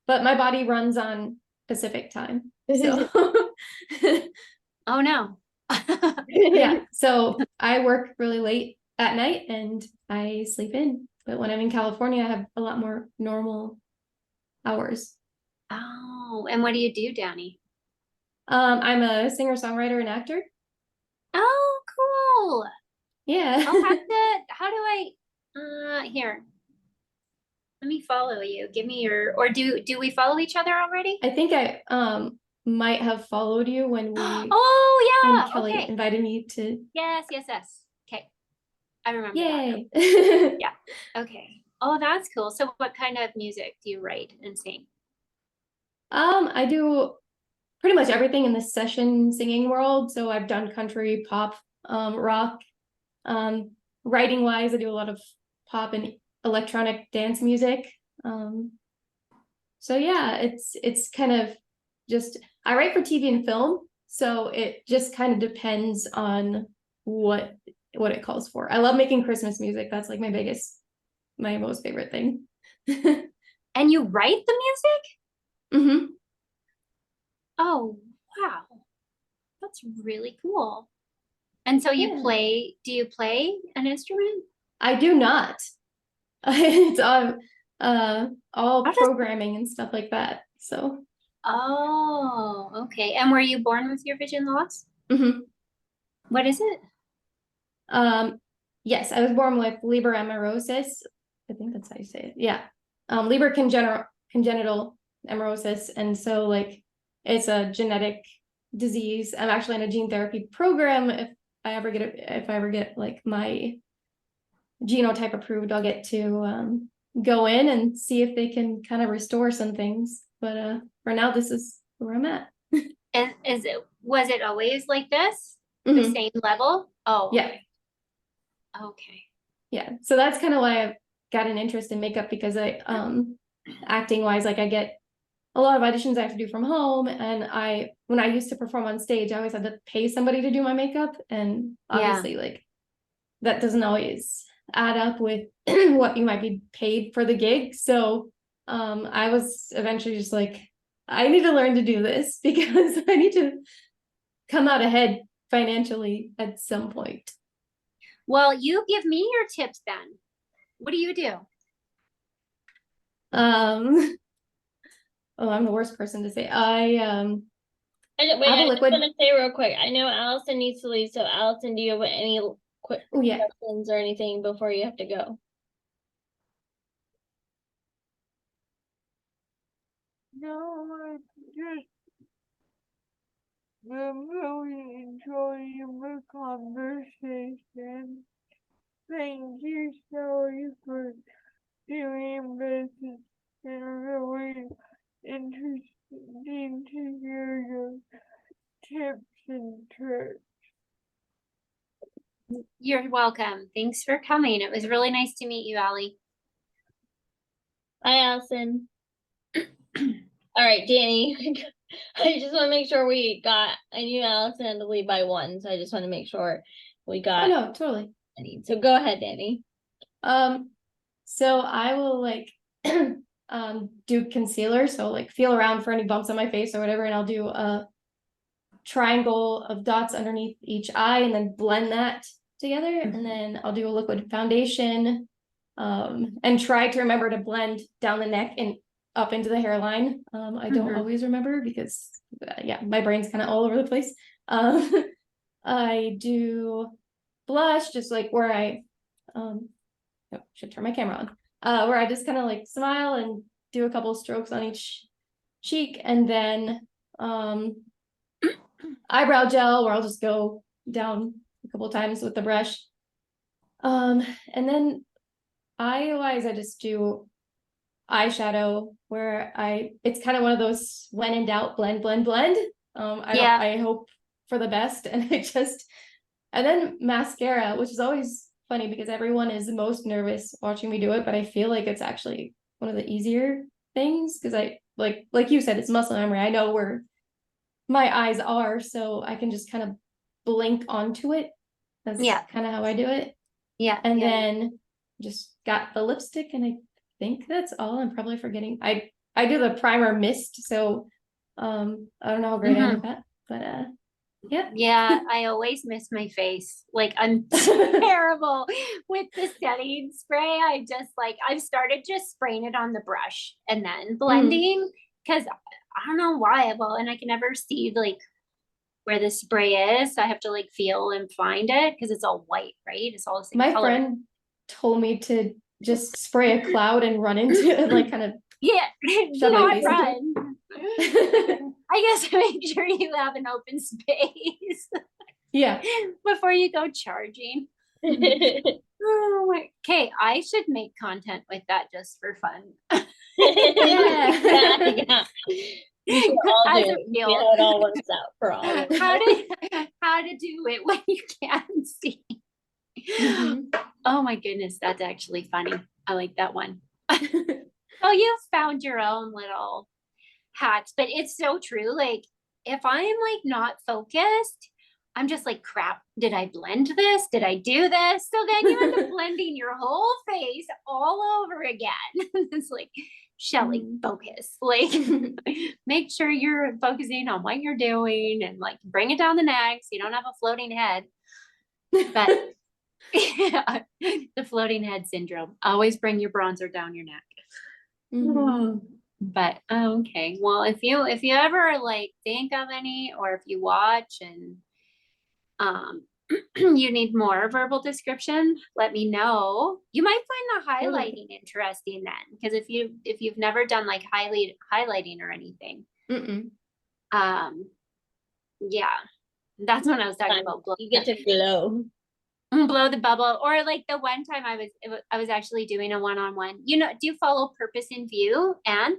but my body runs on Pacific time. So Oh no. yeah, so I work really late at night and I sleep in. But when I'm in California, I have a lot more normal hours. Oh, and what do you do, Danny? I'm a singer-songwriter and actor. Oh, cool. Yeah. I'll have to, how do here, let me follow you. Give me your, or do we follow each other already? I think I might have followed you when Oh, when yeah. Kelly Okay. invited me to. Yes. Okay. I remember that now. Yay. Yeah. Okay. Oh, that's cool. So what kind of music do you write and sing? I do pretty much everything in the session singing world. So I've done country, pop, rock. Writing wise, I do a lot of pop and electronic dance music. So yeah, it's kind of just I write for TV and film, so it just kind of depends on what it calls for. I love making Christmas music. That's like my most favorite thing. And you write the music? Mm-hmm. Oh, wow. That's really cool. And so Yeah. do you play an instrument? I do not. It's all How does, programming and stuff like that. So oh, okay. And were you born with your vision loss? mhm. What is it? Yes, I was born with Leber amaurosis. I think that's how you say it. Yeah. Leber congenital amaurosis. And so like it's a genetic disease. I'm actually in a gene therapy program. If I ever get like my genotype approved, I'll get to go in and see if they can kind of restore some things. But for now, this is where I'm at. And was it always like this? The Mhm. same level? Oh, Yeah. okay. Yeah. So that's kind of why I've got an interest in makeup because acting wise, like I get a lot of auditions I have to do from home. And when I used to perform on stage, I always had to pay somebody to do my makeup. And obviously like that doesn't always add up with what you might be paid for the gig. So I was eventually just like, I need to learn to do this because I need to come out ahead financially at some point. Well, you give me your tips then. What do you do? Oh, I'm the worst person to say. Wait, have a I just liquid. want to say real quick. I know Allison needs to leave, so Allison, do you have any quick Oh yeah. questions or anything before you have to go? No, I just been really enjoying the conversation. Thank you, Shelley, for doing this. It's been really interesting to hear your tips and tricks. You're welcome. Thanks for coming. It was really nice to meet you, Allie. Hi, Allison. All right, Danny. I just want to make sure I knew Allison had to leave by 1, so I just want to make sure we got. Oh no, totally. So go ahead, Danny. So I will like do concealer, so like feel around for any bumps on my face or whatever, and I'll do a triangle of dots underneath each eye and then blend that together. And then I'll do a liquid foundation and try to remember to blend down the neck and up into the hairline. I don't always remember because yeah, my brain's kind of all over the place. I do blush just like where I should turn my camera on, where I just kind of like smile and do a couple strokes on each cheek, and then eyebrow gel where I'll just go down a couple times with the brush. And then eye-wise, I just do eyeshadow where it's kind of one of those when in doubt, blend, blend, blend. I hope for the best, and and then mascara, which is always funny because everyone is most nervous watching me do it, but I feel like it's actually one of the easier things because I like you said, it's muscle memory. I know where my eyes are, so I can just kind of blink onto it. That's kind of how I do it. And then just got the lipstick, and I think that's all. I'm probably forgetting. I do the primer mist, so I don't know how great I am at that, but Yep. Yeah, I always miss my face. Like I'm terrible with the setting spray. I just like I've started just spraying it on the brush and then blending because I don't know why. Well, and I can never see like where the spray is. So I have to like feel and find it because it's all white, right? It's all the same My color. friend told me to just spray a cloud and run into it, like kind of Yeah, shove my not face into run. it. I guess make sure you have an open space Yeah. before you go charging. Oh, okay, I should make content with that just for fun. Yeah. We should all How's do it it. See feel? how it all works out for all of us. How to do it when you can't see. Mhm. Oh my goodness, that's actually funny. I like that one. Oh, you found your own little hacks, but it's so true. Like if I'm like not focused, I'm just like, crap, did I blend this? Did I do this? So then you end up blending your whole face all over again. It's like, Shelley, focus. Like make sure you're focusing on what you're doing and like bring it down the neck so you don't have a floating head. But yeah, the floating head syndrome. Always bring your bronzer down your neck. Mhm. But okay, well, if you ever like think of any, or if you watch and you need more verbal description, let me know. You might find the highlighting interesting then, because if you've never done like highlighting or anything, Mm-mm. yeah, that's when I was talking about You get to glow. blow the bubble. Or like the one time I was actually doing a one-on-one. You know, do you follow Purpose in View, Anne?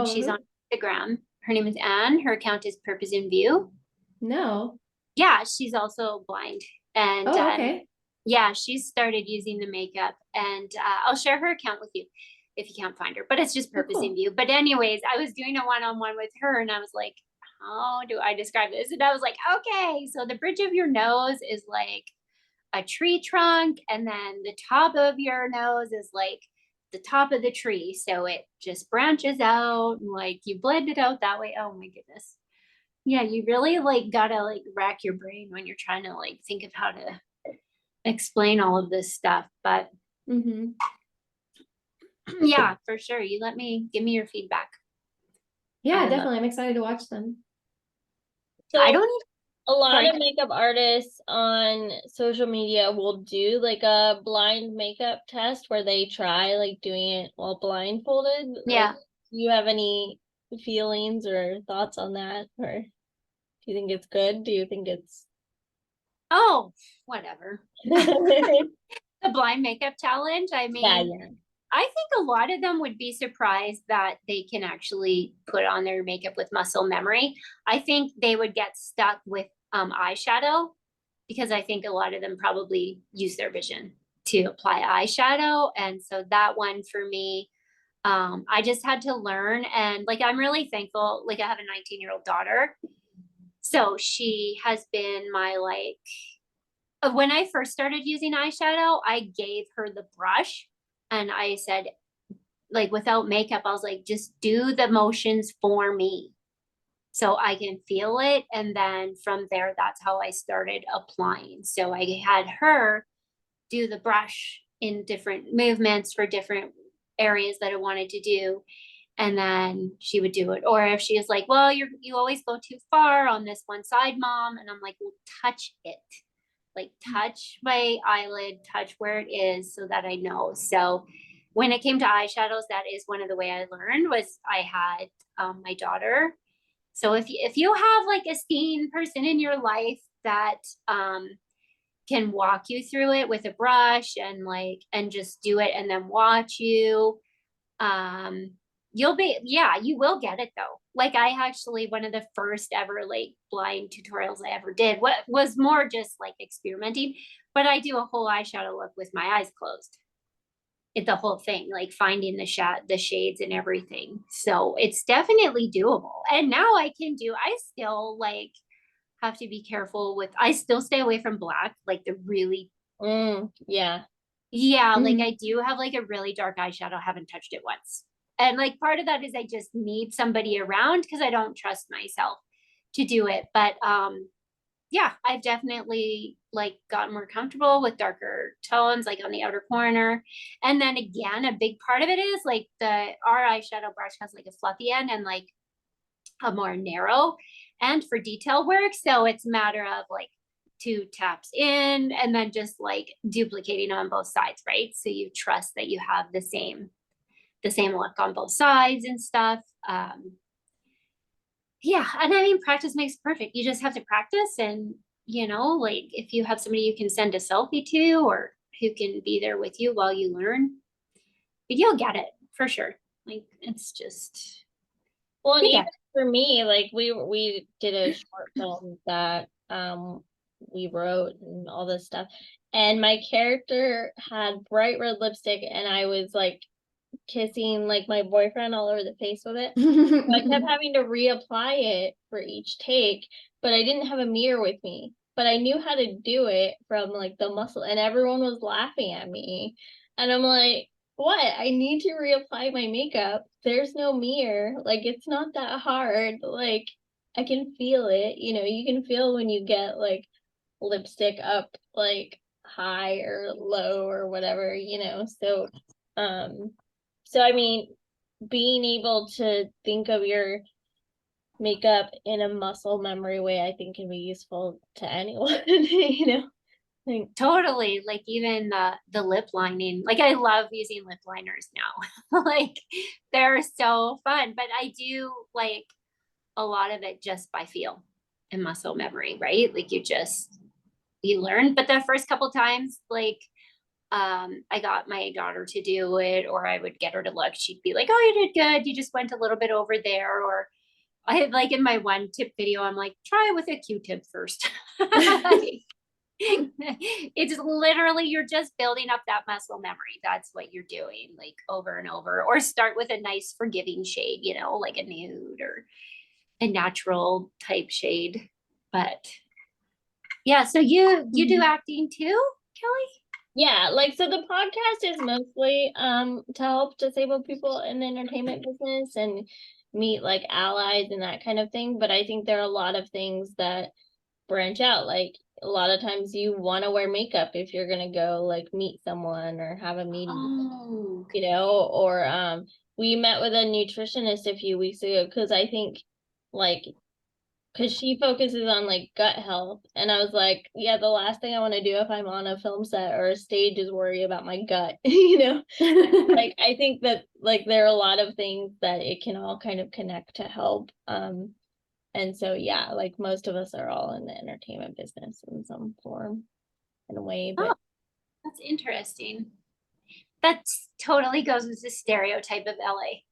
She's on Instagram. Her name is Anne. Her account is Purpose in View. No. Yeah, she's also blind. And Oh, okay. yeah, she's started using the makeup, and I'll share her account with you if you can't find her, but it's just Purpose in View. But anyways, I was doing a one-on-one with her and I was like, how do I describe this? And I was like, okay, so the bridge of your nose is like a tree trunk, and then the top of your nose is like the top of the tree. So it just branches out and like you blend it out that way. Oh my goodness. Yeah, you really like gotta like rack your brain when you're trying to like think of how to explain all of this stuff. But yeah, for sure. You give me your feedback. Yeah, definitely. I'm excited to watch them. So I don't a lot sorry. of makeup artists on social media will do like a blind makeup test where they try like doing it while blindfolded. Yeah. Like, do you have any feelings or thoughts on that? Or do you think it's good? Do you think it's Oh, whatever. The blind makeup challenge. I mean, yeah. I think a lot of them would be surprised that they can actually put on their makeup with muscle memory. I think they would get stuck with eyeshadow, because I think a lot of them probably use their vision to apply eyeshadow. And so that one for me, I just had to learn. And like, I'm really thankful. Like I have a 19-year-old daughter. So she has been my like, when I first started using eyeshadow, I gave her the brush and I said, like without makeup, I was like, just do the motions for me so I can feel it. And then from there, that's how I started applying. So I had her do the brush in different movements for different areas that I wanted to do. And then she would do it. Or if she is like, well, you always go too far on this one side, mom. And I'm like, well, touch it. Like touch my eyelid, touch where it is so that I know. So when it came to eyeshadows, that is one of the way I learned was I had my daughter. So if you have like a seen person in your life that can walk you through it with a brush and like and just do it and then watch you, you will get it though. Like I actually, one of the first ever like blind tutorials I ever did, what was more just like experimenting, but I do a whole eyeshadow look with my eyes closed. The whole thing, like finding the shades and everything. So it's definitely doable. And now I still like have to be careful with, I still stay away from black, like the really, yeah. Like I do have like a really dark eyeshadow. I haven't touched it once. And like part of that is I just need somebody around because I don't trust myself to do it. But yeah, I've definitely like gotten more comfortable with darker tones, like on the outer corner. And then again, a big part of it is like our eyeshadow brush has like a fluffy end and like a more narrow end for detail work. So it's a matter of like 2 taps in and then just like duplicating on both sides, right? So you trust that you have the same look on both sides and stuff. Yeah, and I mean, practice makes perfect. You just have to practice, and like if you have somebody you can send a selfie to or who can be there with you while you learn, you'll get it for sure. Like it's just Well, and you even get it. for me, like we did a short film that we wrote and all this stuff, and my character had bright red lipstick, and I was like kissing like my boyfriend all over the face with it. So I kept having to reapply it for each take, but I didn't have a mirror with me. But I knew how to do it from like the muscle, and everyone was laughing at me. And I'm like, what? I need to reapply my makeup. There's no mirror. Like, it's not that hard. Like, I can feel it. You can feel when you get like lipstick up like high or low or whatever, so I mean, being able to think of your makeup in a muscle memory way, I think can be useful to anyone, Like, Totally. Like even the lip lining. Like I love using lip liners now. Like they're so fun. But I do like a lot of it just by feel and muscle memory, right? Like you learn. But the first couple times, like I got my daughter to do it, or I would get her to look. She'd be like, "Oh, you did good. You just went a little bit over there." Or I had like in my one tip video, I'm like, "Try with a Q-tip first." It's literally you're just building up that muscle memory. That's what you're doing, like over and over. Or start with a nice forgiving shade, like a nude or a natural type shade. But yeah, so you do acting too, Kelly? yeah, like so the podcast is mostly to help disabled people in the entertainment business and meet like allies and that kind of thing. But I think there are a lot of things that branch out. Like a lot of times you want to wear makeup if you're gonna go like meet someone or have a meeting, Oh, or we met with a nutritionist a few weeks ago because I think like because she focuses on like gut health, and I was like, yeah, the last thing I want to do if I'm on a film set or a stage is worry about my gut. Like I think that like there are a lot of things that it can all kind of connect to help. And so yeah, like most of us are all in the entertainment business in some form and way, but that's interesting. That totally goes with the stereotype of LA.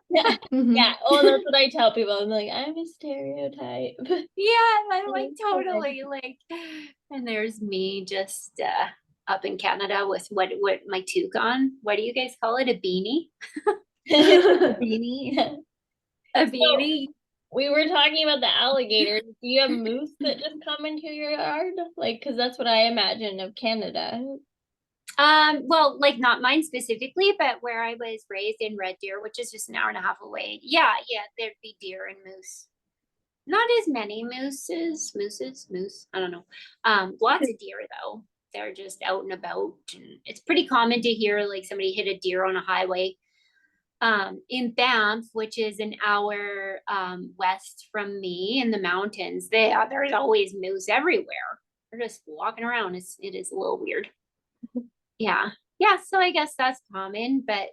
yeah. Mhm. Yeah. Oh, that's what I tell people. I'm like, I'm a stereotype. Yeah, I'm like totally like, and there's me just up in Canada with what my toque on. What do you guys call it? A beanie? Beanie. A So beanie? we were talking about the alligators. Do you have moose that just come into your yard? Like, because that's what I imagine of Canada. Well, like not mine specifically, but where I was raised in Red Deer, which is just an hour and a half away. Yeah, there'd be deer and moose. Not as many moose. I don't know. Lots of deer though. They're just out and about, and it's pretty common to hear like somebody hit a deer on a highway. In Banff, which is an hour west from me in the mountains, there's always moose everywhere. They're just walking around. It is a little weird. Yeah. Yeah. So I guess that's common, but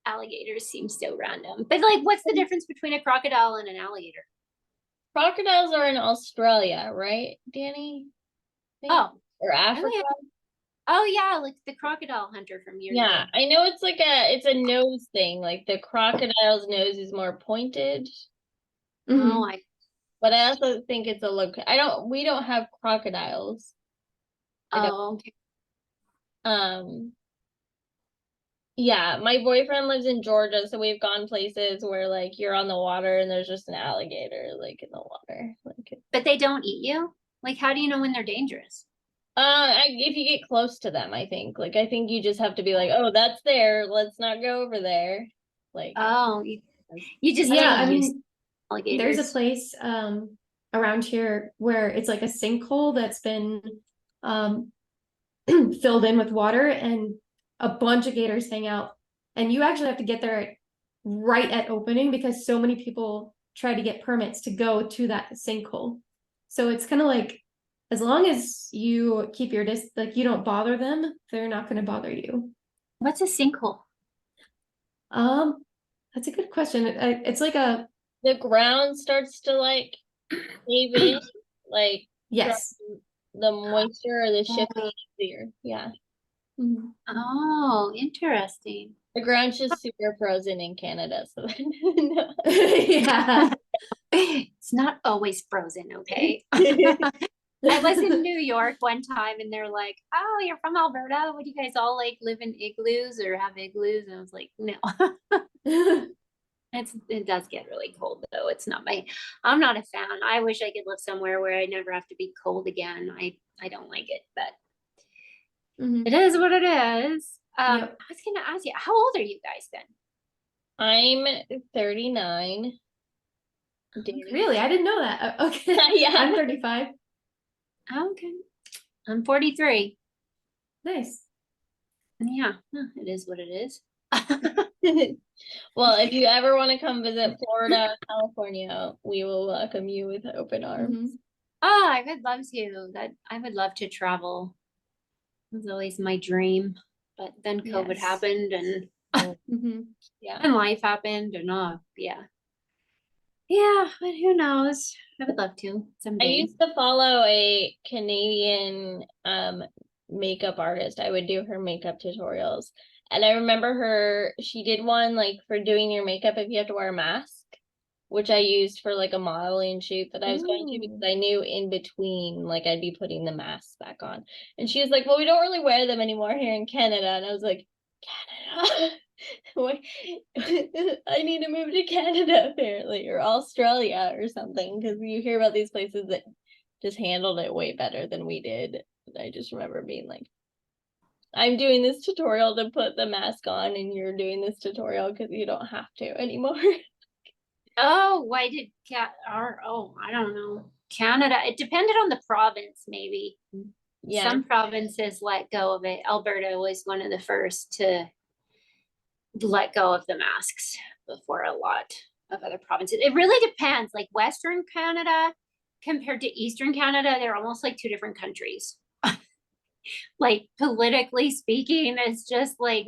alligators seem so random. But like, what's the difference between a crocodile and an alligator? Crocodiles are in Australia, right, Danny? Oh, Or Africa? oh yeah, like the crocodile hunter from years Yeah, ago. I know it's a nose thing. Like the crocodile's nose is more pointed, Oh, Mhm. but I also think it's a look. We don't have crocodiles. I don't. okay. Um, yeah, my boyfriend lives in Georgia, so we've gone places where like you're on the water and there's just an alligator like in the water. But they don't eat you? Like, how do you know when they're dangerous? If you get close to them, I think. Like I think you just have to be like, oh, that's there. Let's not go over there. Like, Oh, you just Yeah, get I used mean, to there's a alligators. place around here where it's like a sinkhole that's been filled in with water, and a bunch of gators hang out. And you actually have to get there right at opening because so many people try to get permits to go to that sinkhole. So it's kind of like, as long as you keep your like you don't bother them, they're not going to bother you. What's a sinkhole? That's a good question. It's like a The ground starts to like cave in, like yes. from the moisture or the shifting of the earth. Yeah. Mhm. Oh, interesting. The ground's just super frozen in Canada, so no. Yeah. It's not always frozen, okay? I was in New York one time and they're like, oh, you're from Alberta. What do you guys all like live in igloos or have igloos? And I was like, no. It does get really cold though. I'm not a fan. I wish I could live somewhere where I never have to be cold again. I don't like it, but Mhm. it is what it is. Yep. I was gonna ask you, how old are you guys then? I'm 39. Danny. Really? I didn't know that. Okay. Yeah. I'm 35. Okay. I'm 43. Nice. Yeah, it is what it is. Well, if you ever want to come visit Florida, California, we will welcome you with open arms. Mhm. Oh, I would love to. I would love to travel. It was always my dream. But then COVID Yes. happened and Mhm. Yeah. life happened and yeah. Yeah, but who knows? I would love to I someday. used to follow a Canadian makeup artist. I would do her makeup tutorials. And I remember she did one like for doing your makeup if you have to wear a mask, which I used for like a modeling shoot that I was going to because Ooh. I knew in between like I'd be putting the masks back on. And she was like, well, we don't really wear them anymore here in Canada. And I was like, Canada? Wait, I need to move to Canada apparently, or Australia or something, because you hear about these places that just handled it way better than we did. I just remember being like, I'm doing this tutorial to put the mask on, and you're doing this tutorial because you don't have to anymore. Oh, why did I don't know. Canada, it depended on the province, maybe. Yeah. Some provinces let go of it. Alberta was one of the first to let go of the masks before a lot of other provinces. It really depends. Like Western Canada compared to Eastern Canada, they're almost like two different countries. Like politically speaking, it's just like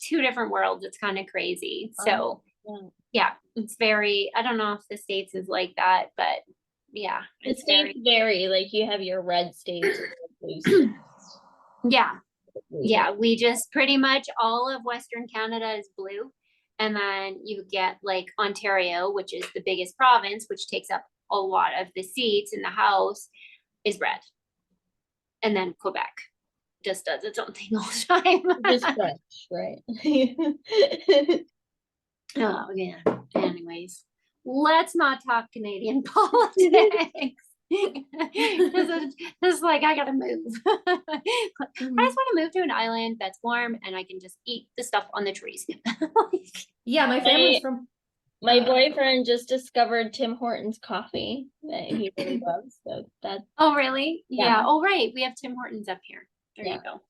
two different worlds. It's kind of crazy. So yeah, it's very, I don't know if the States is like that, but yeah. The states vary. Like you have your red states, blue states. Yeah. Yeah, we just pretty much all of Western Canada is blue. And then you get like Ontario, which is the biggest province, which takes up a lot of the seats in the House, is red. And then Quebec just does its own thing all the time. Just French, right? Oh, yeah. Anyways, let's not talk Canadian politics. It's like I gotta move. I just want to move to an island that's warm and I can just eat the stuff on the trees. Yeah, my family's from. My boyfriend just discovered Tim Hortons coffee that he really loves. So that's. Oh, really? Yeah. Oh, right. We have Tim Hortons up here. There Yeah. you go.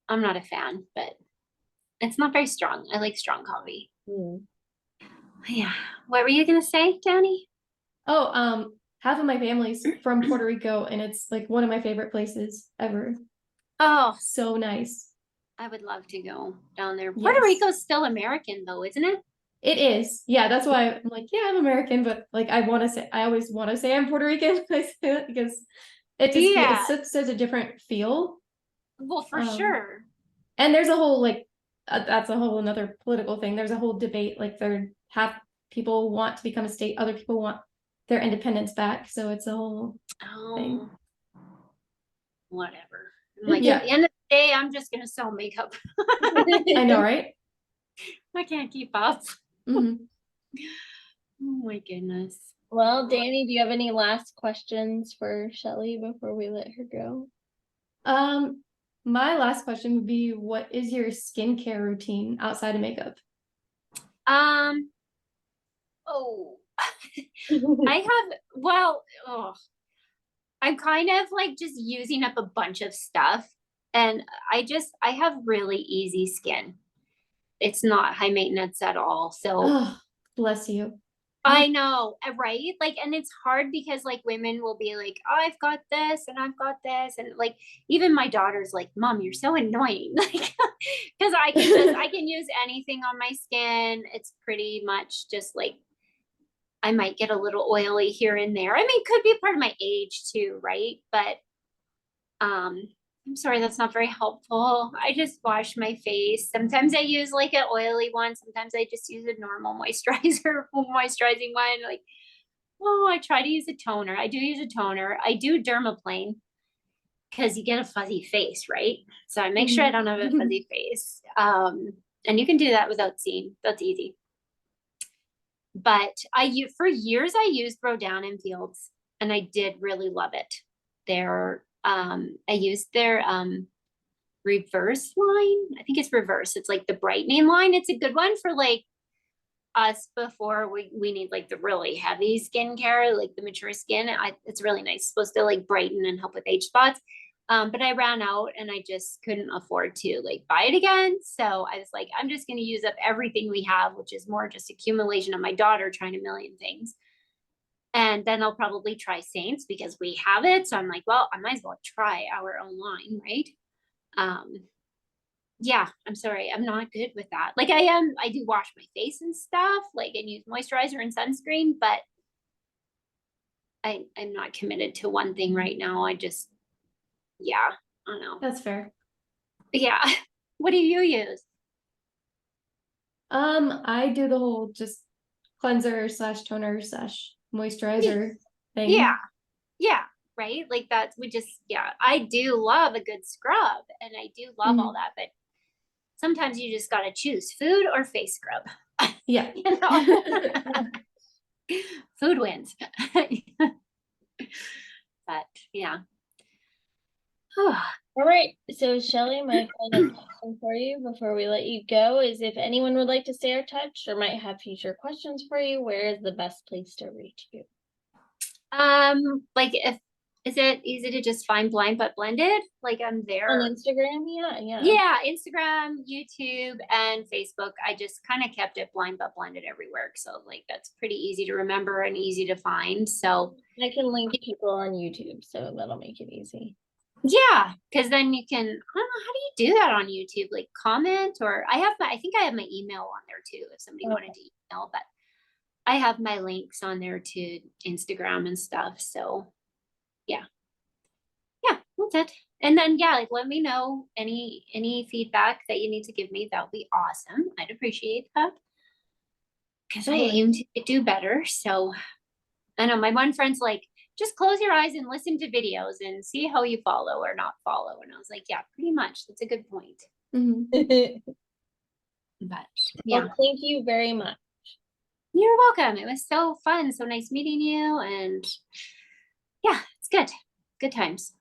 I'm not a fan, but it's not very strong. I like strong coffee. Yeah. What were you gonna say, Danny? Oh, half of my family's from Puerto Rico, and it's like one of my favorite places ever. Oh, So nice. I would love to go down there. Yes. Puerto Rico's still American though, isn't it? It is. Yeah, that's why I'm like, yeah, I'm American, but like I always want to say I'm Puerto Rican when I say that because it just it's such a different feel. Well, for sure. And there's a whole like that's a whole another political thing. There's a whole debate, like half people want to become a state, other people want their independence back. So it's a whole thing. Whatever. Like at the end of the day, I'm just gonna sell makeup. I know, right? I can't keep up. Mm-hmm. Oh my goodness. Well, Danny, do you have any last questions for Shelley before we let her go? My last question would be, what is your skincare routine outside of makeup? Oh, I have, well, oh, I'm kind of like just using up a bunch of stuff, and I have really easy skin. It's not high maintenance at all. So Oh, bless you. I know, right? Like, and it's hard because like women will be like, oh, I've got this and I've got this. And like, even my daughter's like, Mom, you're so annoying. Like, because I can use anything on my skin. It's pretty much just like, I might get a little oily here and there. I mean, it could be part of my age too, right? But I'm sorry, that's not very helpful. I just wash my face. Sometimes I use like an oily one. Sometimes I just use a normal moisturizer, moisturizing one. Like, oh, I try to use a toner. I do use a toner. I do dermaplane because you get a fuzzy face, right? So I make sure I don't have a fuzzy face. And you can do that without seeing. That's easy. But for years I used Rodan and Fields, and I did really love it. I used their reverse line. I think it's reverse. It's like the brightening line. It's a good one for like us before we need like the really heavy skincare, like the mature skin. It's really nice. It's supposed to like brighten and help with age spots. But I ran out and I just couldn't afford to like buy it again. So I was like, I'm just going to use up everything we have, which is more just accumulation of my daughter trying a million things. And then I'll probably try Saints because we have it. So I'm like, well, I might as well try our own line, right? Yeah, I'm sorry. I'm not good with that. Like I do wash my face and stuff, like, and use moisturizer and sunscreen, but I'm not committed to one thing right now. Yeah, I don't know. That's fair. Yeah. What do you use? I do the whole just cleanser / toner / moisturizer thing. Yeah. Yeah. Right. Like I do love a good scrub and I do love all that, but sometimes you just got to choose food or face scrub. Yeah. You know? Food wins. But yeah. All right. So Shelley, my final question for you before we let you go is if anyone would like to stay in touch or might have future questions for you, where is the best place to reach you? Like is it easy to just find Blind But Blended? Like I'm there. On Instagram, yeah. Yeah, Instagram, YouTube, and Facebook. I just kind of kept it Blind But Blended everywhere. So like that's pretty easy to remember and easy to find. So I can link people on YouTube, so that'll make it easy. yeah, because then you can, I don't know, how do you do that on YouTube? Like comment, or I think I have my email on there too, if somebody wanted to email, but I have my links on there to Instagram and stuff. So yeah. That's it. And then yeah, like let me know any feedback that you need to give me. That would be awesome. I'd appreciate that. Because I aim to do better. So I know my one friend's like, just close your eyes and listen to videos and see how you follow or not follow. And I was like, yeah, pretty much. That's a good point. But yeah. Well, thank you very much. You're welcome. It was so fun. So nice meeting you. And yeah, it's good. Good times.